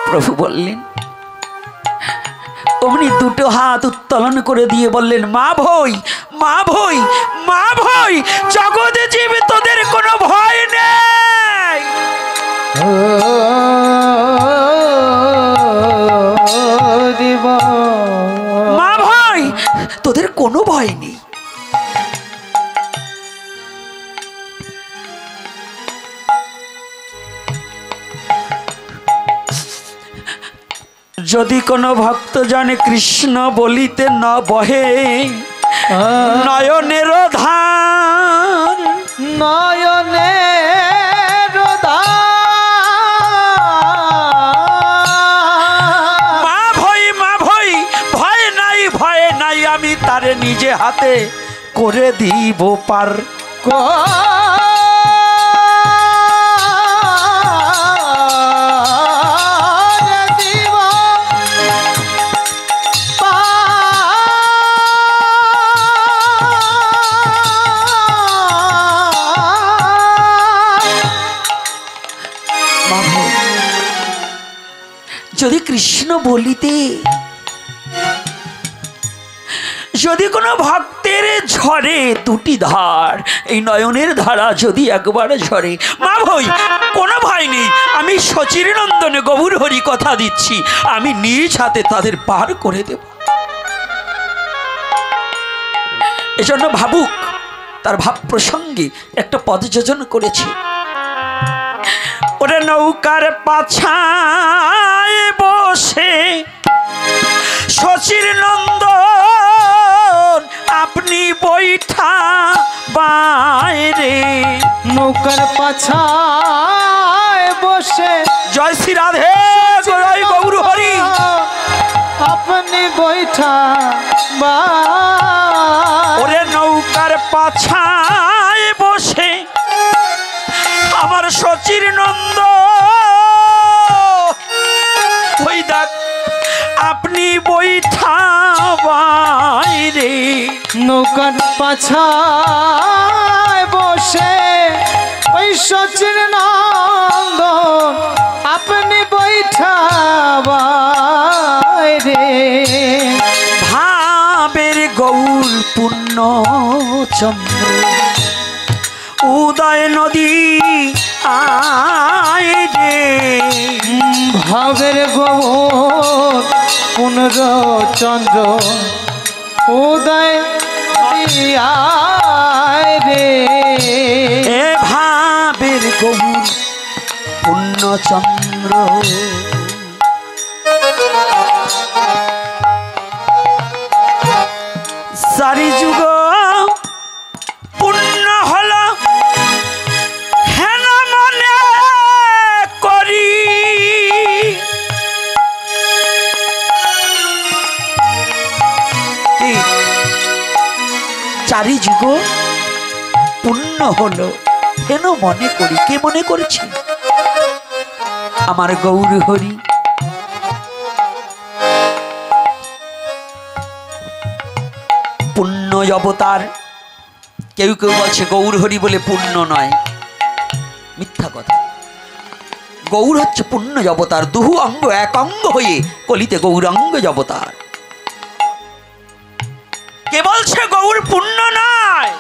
প্রভু বললেন, অমনি দুটো হাত উত্তোলন করে দিয়ে বললেন, মা ভই, মা ভই, মা ভই, জগতে জীব তোদের কোনো ভয় নেই। মা ভই, তোদের কোনো ভয় নেই। যদি কোনো ভক্ত জানে কৃষ্ণ বলিতে ন বহে নয়নের ধার, নয়নের মা ভই, মা ভই, ভয় নাই, ভয় নাই, আমি তারে নিজে হাতে করে দিব পার। যদি কৃষ্ণ বলিতে, যদি কোনো ভক্তের ঝরে দুটি ধার, এই নয়নের ধারা যদি একবার ঝরে, মা ভই কোনো ভয় নেই, আমি শচীর নন্দনে গৌর হরি কথা দিচ্ছি, আমি নিজ হাতে তাদের পার করে দেব। এজন্য ভাবুক তার ভাব প্রসঙ্গে একটা পদ যোজন করেছে। ওরে নৌকার পাছায় বসে শচীর নন্দন আপনি বৈঠা বাইরে, নৌকার পাছায় বসে জয় শ্রী রাধে জয় গৌর হরি, আপনি বৈঠা ওরে নৌকার পাছায় বসে আমার শচীর নন্দ, ওই দেখ আপনি বৈঠা বাইরে, নৌকার পাছায় বসে ওই শচীর নন্দন আপনি বৈঠা বাইরে, ভাবের গৌর পুণ্য চন্দ্র উদয় নদী আয় রে, ভাবের গৌর পুনরচন্দ্র উদয় আয় রে, এ ভাবের গৌর পুণ্যচন্দ্র সারি যুগ পুণ্য হল হেন মনে করি, চারি যুগ পুণ্য হলো হেন মনে করি। কে মনে করেছে? আমার গৌর হরি। পুণ্য অবতার, কেউ কেউ বলছে গৌর হরি বলে পুণ্য নয়, মিথ্যা কথা। গৌর হচ্ছে পুণ্য অবতার, দুহু অঙ্গ এক অঙ্গ হয়ে কলিতে গৌরাঙ্গ অবতার। কে বলছে গৌর পুণ্য নয়?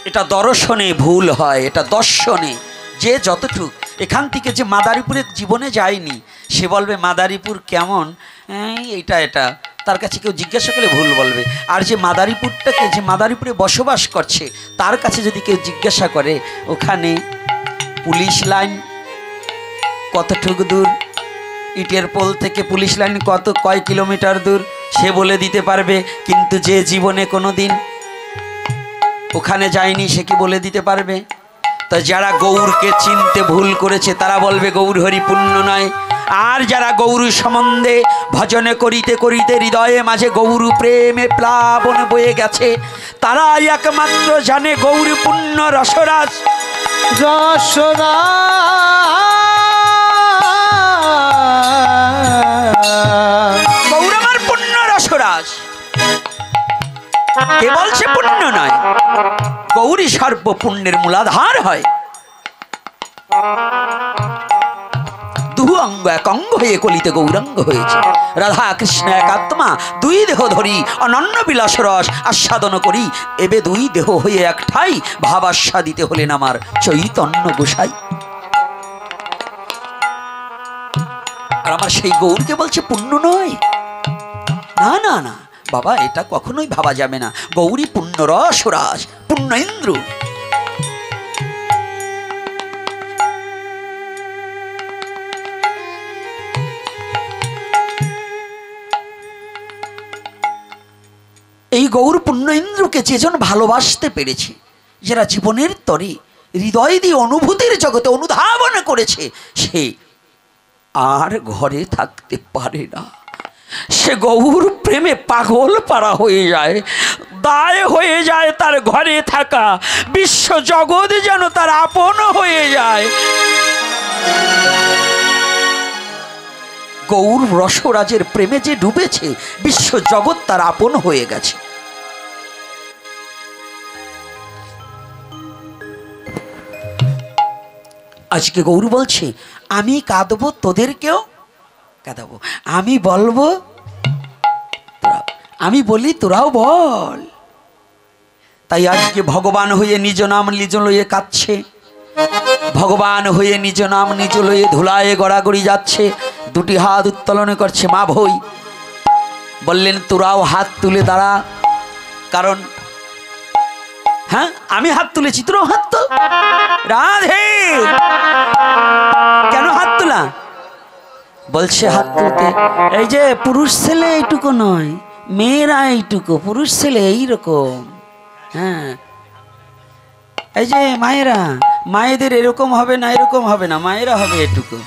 এটা দর্শনে ভুল হয়, এটা দর্শনে। যে যতটুক এখান থেকে যে মাদারীপুরের জীবনে যায়নি সে বলবে মাদারীপুর কেমন, এটা এটা তার কাছে কেউ জিজ্ঞাসা করলে ভুল বলবে। আর যে মাদারীপুরটাকে, যে মাদারীপুরে বসবাস করছে, তার কাছে যদি কেউ জিজ্ঞাসা করে ওখানে পুলিশ লাইন কতটুকু দূর, ইটের পোল থেকে পুলিশ লাইন কয় কিলোমিটার দূর, সে বলে দিতে পারবে। কিন্তু যে জীবনে কোনো দিন ওখানে যায়নি, সে কি বলে দিতে পারবে? তো যারা গৌরকে চিনতে ভুল করেছে তারা বলবে গৌর হরি পুণ্য নয়। আর যারা গৌর সম্বন্ধে ভজনে করিতে করিতে হৃদয়ে মাঝে গৌর প্রেমে প্লাবন বয়ে গেছে, তারা একমাত্র জানে গৌর পুণ্য রসরাজ। গৌর আমার পুণ্য রসরাজ। কে বলছে পুণ্য নয়? গৌরী সর্ব পুণ্যের মূলাধার হয়। দুহু অঙ্গ এক অঙ্গ হয়ে কলিতে গৌরাঙ্গ হয়েছে। রাধা কৃষ্ণ এক আত্মা, দুই দেহ ধরি অনন্য বিলাস রস আস্বাদন করি, এবে দুই দেহ হয়ে এক ঠাই ভাবাস্বাদিতে হলেন আমার চৈতন্য গোসাই। আর আমার সেই গৌরকে বলছে পুণ্য নয়। না না না বাবা, এটা কখনোই ভাবা যাবে না। গৌরী পুণ্য রসরাজ, পুণ্য ইন্দ্র। এই গৌর পুণ্য ইন্দ্রকে যেজন ভালোবাসতে পেরেছে, যারা জীবনের তরে হৃদয় দিয়ে অনুভূতির জগতে অনুধাবন করেছে, সে আর ঘরে থাকতে পারে না। সে গৌর প্রেমে পাগল পারা হয়ে যায়, দায় হয়ে যায় তার ঘরে থাকা। বিশ্ব জগৎ যেন তার আপন হয়ে যায়। গৌর রসরাজের প্রেমে যে ডুবেছে, বিশ্ব জগৎ তার আপন হয়ে গেছে। আজকে গৌর বলছে আমি কাঁদবো, তোদেরকেও কাঁদাবো। আমি বলবো, আমি বলি তোরাও বল। তাই আজকে ভগবান হয়ে নিজ নাম নিজ লয়ে কাঁদছে, ভগবান হয়ে নিজ নাম নিজ লয়ে ধুলায় গড়াগড়ি যাচ্ছে, দুটি হাত উত্তোলন করছে। মা ভই বললেন তোরাও হাত তুলে দাঁড়া, কারণ হ্যাঁ আমি হাত তুলেছি, তোরাও হাত তোল। রাধে কেন হাত তোলা? বলছে হাত তুলতে এই যে পুরুষ ছেলে এইটুকু নয়, মেয়েরা এইটুকু, পুরুষ ছেলে এইরকম। হ্যাঁ এই যে মায়েরা, মায়েদের এরকম হবে না, এরকম হবে না, মায়েরা হবে এটুকু।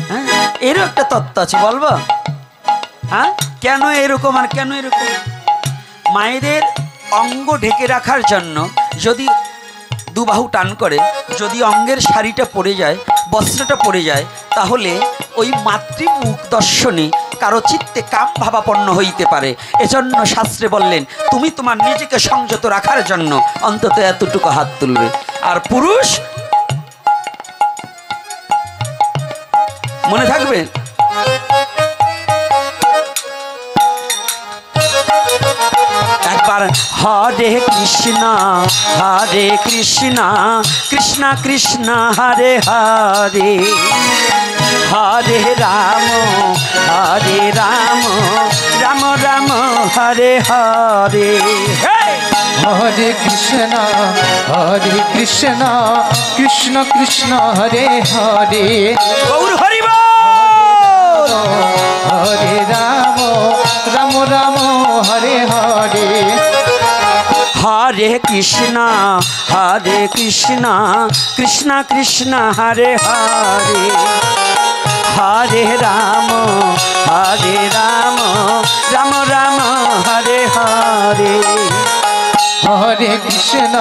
হ্যাঁ এরও একটা তত্ত্ব আছে, বলবো? হ্যাঁ কেন এরকম আর কেন এরকম? মায়েদের অঙ্গ ঢেকে রাখার জন্য যদি দুবাহু টান করে, যদি অঙ্গের শাড়িটা পড়ে যায়, বস্ত্রটা পড়ে যায়, তাহলে ওই মাতৃমুখ দর্শনে কারো চিত্তে কাম ভাবাপন্ন হইতে পারে। এজন্য শাস্ত্রে বললেন তুমি তোমার নিজেকে সংযত রাখার জন্য অন্তত এতটুকু হাত তুলবে। আর পুরুষ মনে থাকবে একবার হরে কৃষ্ণ কৃষ্ণ কৃষ্ণ হরে হরে, হরে রাম রাম রাম হরে হরে। হরে কৃষ্ণ কৃষ্ণ কৃষ্ণ হরে হরে, গৌর হরি বল। হরে রাম রাম হরে হরে, হরে কৃষ্ণ কৃষ্ণ কৃষ্ণ হরে হরে, হরে রাম রাম রাম হরে হরে। হরে কৃষ্ণ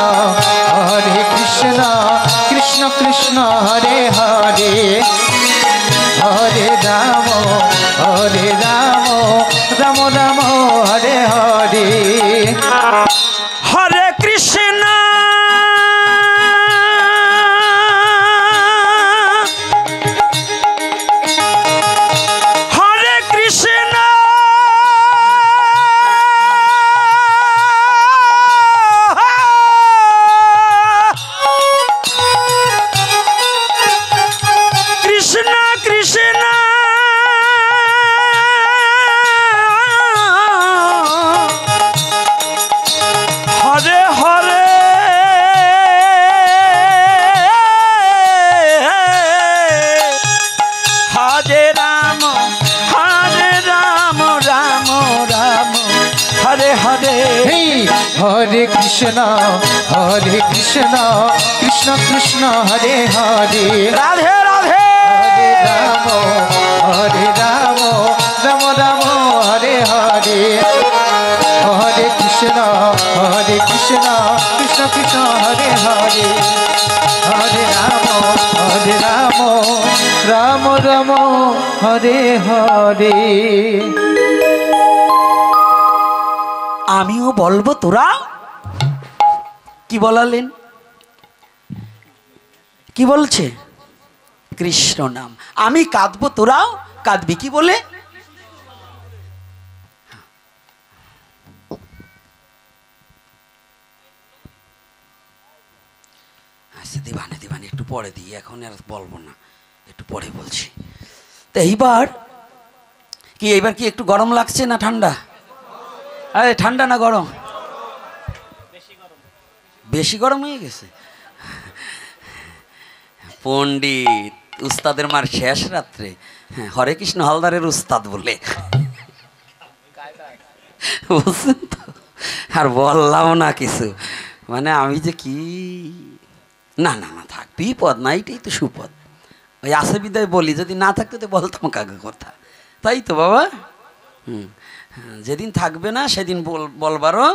কৃষ্ণ কৃষ্ণ হরে হরে, হরে রাম রাম রাম হরে হরে। হরে কৃষ্ণ হরে কৃষ্ণ হরে কৃষ্ণ কৃষ্ণ কৃষ্ণ হরে হরে রাধে রাধে। হরে রাম রাম রাম হরে হরে হরে কৃষ্ণ কৃষ্ণ কৃষ্ণ হরে হরে হরে রাম রাম রাম হরে হরে। আমিও বলবো, তোরা কি বলালেন? কি বলছে? কৃষ্ণ নাম। আমি কাঁদবো, তোরাও কাঁদবি। কি বলে? আচ্ছা দিবানে দিবানে একটু পরে দিই, এখন আর বলবো না, একটু পরে বলছি। তো এইবার কি একটু গরম লাগছে না ঠান্ডা? আরে ঠান্ডা না গরম? বেশি গরম হয়ে গেছে। পণ্ডিত উস্তাদের মার শেষ রাত্রে, হ্যাঁ, হরে কৃষ্ণ হালদারের উস্তাদ বলে, বুঝছেন তো? আর বললাম না কিছু, মানে আমি যে কি, না না না থাক, বিপদ না, এইটাই তো সুপদ। ওই আসে বিদায় বলি, যদি না থাকতো তো বলতাম কাকে কথা, তাই তো বাবা? যেদিন থাকবে না সেদিন বলবারও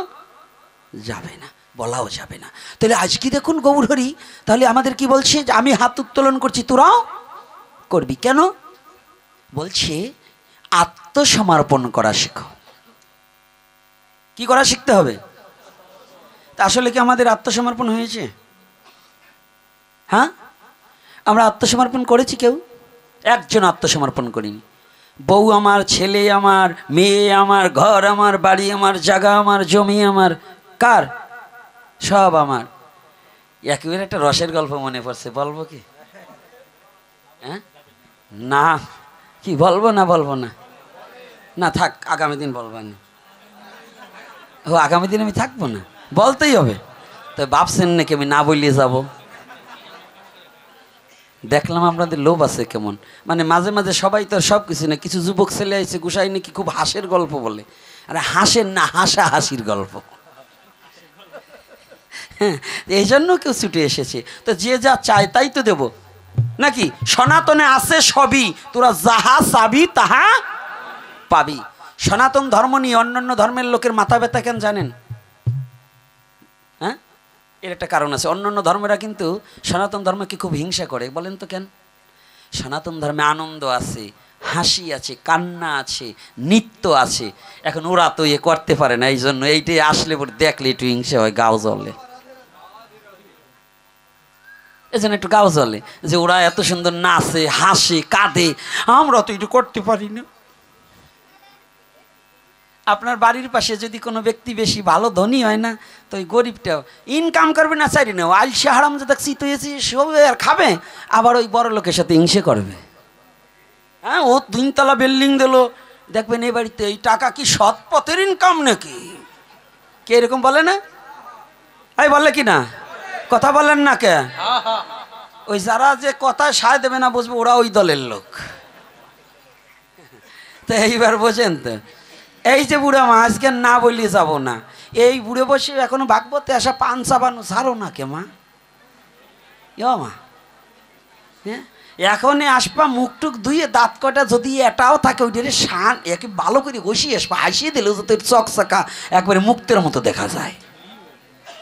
যাবে না, বলাও যাবে না। তাহলে আজকে দেখুন গৌরহরি তাহলে আমাদের কি বলছে, যে আমি হাত উত্তোলন করছি, তোরাও করবি। কেন বলছে? আত্মসমর্পণ করা শেখো। কি করা শিখতে হবে? তা আসলে কি আমাদের আত্মসমর্পণ হয়েছে? হ্যাঁ, আমরা আত্মসমর্পণ করেছি? কেউ একজন আত্মসমর্পণ করিনি। বউ আমার, ছেলে আমার, মেয়ে আমার, ঘর আমার, বাড়ি আমার, জায়গা আমার, জমি আমার, কার? সব আমার। একেবারে একটা রসের গল্প মনে পড়ছে, বলবো কি? হ্যাঁ না, কি বলবো না? বলবো না, না থাক, আগামী দিন বলবো না। ও আগামী দিন আমি থাকবো না, বলতেই হবে। তো ভাবছেন নাকি আমি না বলিয়ে যাব? দেখলাম আপনাদের লোভ আছে কেমন, মানে মাঝে মাঝে সবাই তো সব কিছু না, কিছু যুবক ছেলে আছে গুসাই নাকি খুব হাসের গল্প বলে। আরে হাসের না, হাসা হাসির গল্প। হ্যাঁ, এই জন্য কেউ ছুটে এসেছে। তো যে যা চায় তাই তো দেব নাকি? সনাতনে আছে সবই, তোরা যাহা চাবি তাহা পাবি। সনাতন ধর্ম নিয়ে অন্যান্য ধর্মের লোকের মাথা ব্যথা কেন জানেন? হ্যাঁ, এর একটা কারণ আছে। অন্যান্য ধর্মেরা কিন্তু সনাতন ধর্মকে খুব হিংসা করে। বলেন তো কেন? সনাতন ধর্মে আনন্দ আছে, হাসি আছে, কান্না আছে, নৃত্য আছে। এখন ওরা তো ইয়ে করতে পারে না, এই জন্য এইটাই আসলে পরে দেখলে একটু হিংসা হয়, গাও জ্বলে। এই জন্য একটু গাও জ্বলে যে ওরা এত সুন্দর নাচে, হাসে, কাঁদে, আমরা তো এটা করতে পারি না। আপনার বাড়ির পাশে যদি কোনো ব্যক্তি বেশি ভালো ধনী হয় না, তো ওই গরিবটাও ইনকাম করবে না, চাইরি না, আলসা হারাম যে দেখছি তো এসে সবে আর খাবে, আবার ওই বড় লোকের সাথে হিংসে করবে। হ্যাঁ, ও 3 তলা বিল্ডিং দিল, দেখবেন এই বাড়িতে এই টাকা কি সৎ পথের ইনকাম নাকি? কে এরকম বলে না? এই বলে কি না? কথা বলেন না কে? ওই যারা যে কথায় সায় দেবে না বুঝবে ওরা ওই দলের লোক। তো এইবার বোঝেন তো, এই যে বুড়া মা, আজকে না বলি যাব না, এই বুড়ে বসে এখনো ভাগবতে আসা পান চাবানো ছাড়ো না কে মা? মা হ্যাঁ, এখনই আসবা, মুখ টুক ধুয়ে দাঁত কটা যদি এটাও থাকে ওইটারে শান একে ভালো করে বসিয়ে আসবা, হাসিয়ে দিলেও যাতে চকচকা একবারে মুক্তের মতো দেখা যায়।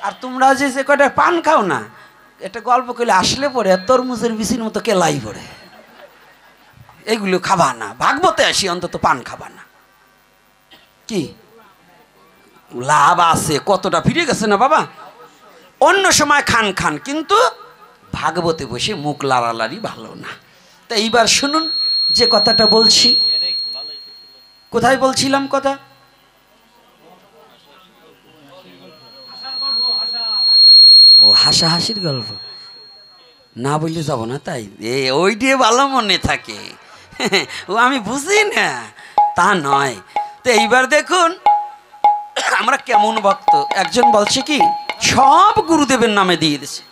আর তোমরা যে কটা পান খাও না, এটা গল্প করলে আসলে পরে তরমুজের বিচির মতো কেলাই পড়ে। এগুলো খাবা না, ভাগবতে আসি অন্তত পান খাবা না। কি লাভ আছে? কতটা ফিরে গেছে না বাবা? অন্য সময় খান খান, কিন্তু ভাগবতে বসে মুখ লাড়ালাড়ি ভালো না। তা এইবার শুনুন যে কথাটা বলছি, কোথায় বলছিলাম কথা? ও হাসাহাসির গল্প, না বললে যাব না, তাই ওই দিয়ে ভালো মনে থাকে। ও আমি বুঝি না তা নয়। তো এইবার দেখুন আমরা কেমন ভক্ত। একজন বলছে কি সব গুরুদেবের নামে দিয়ে দিছে,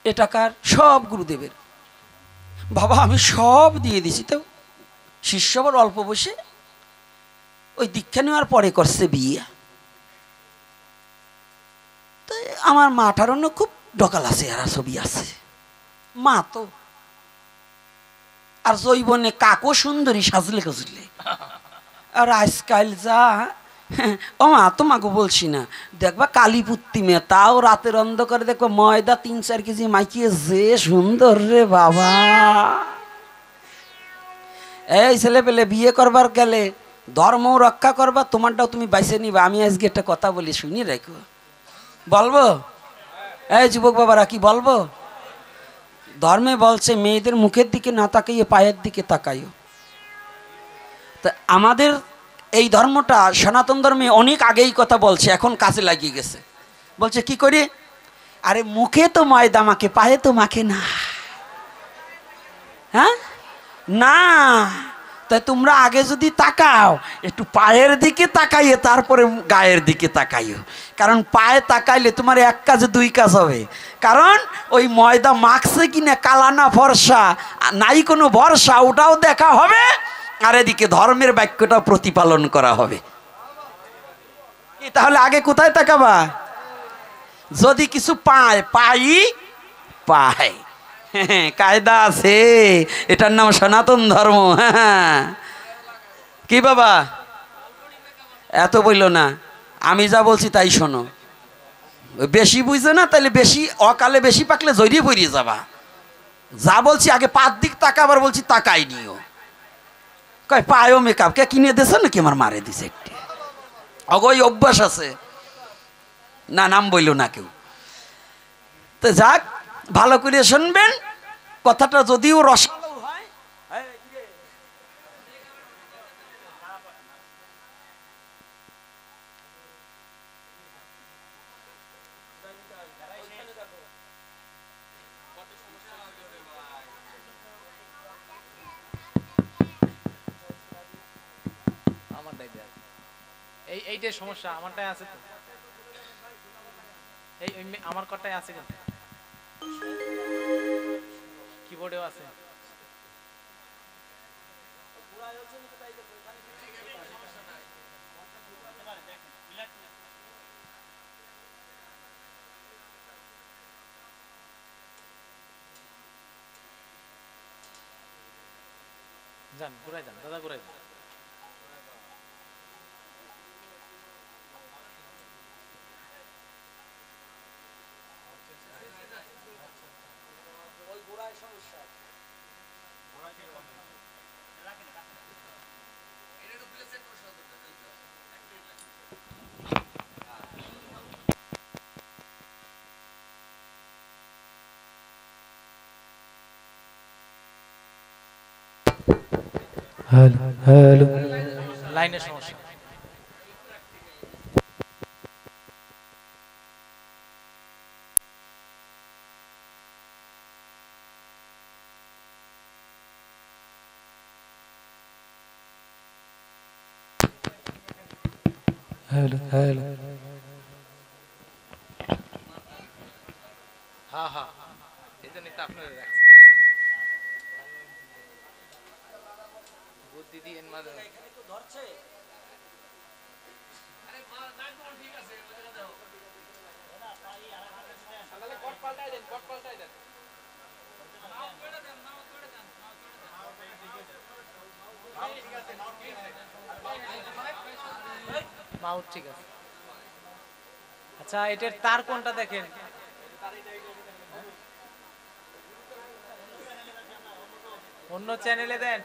এটা কার? সব গুরুদেবের। বাবা আমি সব দিয়ে দিছি। তো শিষ্য আবার অল্প বসে ওই দীক্ষা নেওয়ার পরে করছে বিয়ে। আমার মাটার অন্য খুব ডকাল আছে, আর ছবি আছে মা তো, আর জৈবনে কাকও সুন্দরী সাজলে গজলে। আর আজকাল যা ও মা তোমাকে বলছি না, দেখবা কালীপুত্তি মেয়ে, তাও রাতের অন্ধকারে দেখবো ময়দা 3-4 কেজি মাইকিয়ে, যে সুন্দর রে বাবা। এই ছেলে পেলে বিয়ে করবার গেলে ধর্ম রক্ষা করবা, তোমারটাও তুমি বাইসে নিবা। আমি আজকে একটা কথা বলি, শুনি রেখো, বলবো? এই যুবক বাবারা, কি বলবো? ধর্মে বলছে মেয়েদের মুখের দিকে না তাকাইয়ে পায়ের দিকে তাকাইও। তা আমাদের এই ধর্মটা, সনাতন ধর্মে অনেক আগেই কথা বলছে, এখন কাজে লাগিয়ে গেছে। বলছে কি করি? আরে মুখে তো ময়দা মাখে, পায়ে তো মাখে না। হ্যাঁ না, তাই তোমরা আগে যদি তাকাও, একটু পায়ের দিকে তাকাইয়ে তারপরে গায়ের দিকে তাকাইও। কারণ পায়ে তাকাইলে তোমার এক কাজে দুই কাজ হবে। কারণ ওই ময়দা মাখছে কিনা, কালা না ফর্সা, নাই কোনো ভরসা, ওটাও দেখা হবে, আর এদিকে ধর্মের বাক্যটাও প্রতিপালন করা হবে। তাহলে আগে কোথায় তাকাবা? যদি কিছু পায়, পায়, কায়দা আছে, এটার নাম সনাতন ধর্ম। হ্যাঁ, কি বাবা এত বইল না, আমি যা বলছি তাই শোনো। বেশি বুঝছে না, তাহলে বেশি অকালে বেশি পাকলে জড়িয়ে পড়িয়ে যাবা। যা বলছি আগে পাঁচ দিক তাকাবার বলছি, তাকাই নিও। কয় পায়ও মেকআপ কে কিনে দিয়েছে নাকি? আমার মারে দিছে, ওই অভ্যাস আছে না, নাম বইল না কেউ। তো যাক, ভালো করে শুনবেন কথাটা, যদিও রসালো হয়। এইটাই সমস্যা, আমারটাই আছে তো, এই আমার কটাই আছে, কিন্তু কিবোর্ডেও আছে। যান, ঘুরাই যান দাদা, ঘুরাই যান। হ্যালো হ্যালো, লাইনের সমস্যা। হ্যালো হ্যালো, হ্যাঁ হ্যাঁ, এই জন্যই তো আপনার বুদ্ধি দিয়ে ধরছে। মাউথ ঠিক আছে। আচ্ছা, এটার তার কোনটা দেখেন? অন্য চ্যানেলে দেন।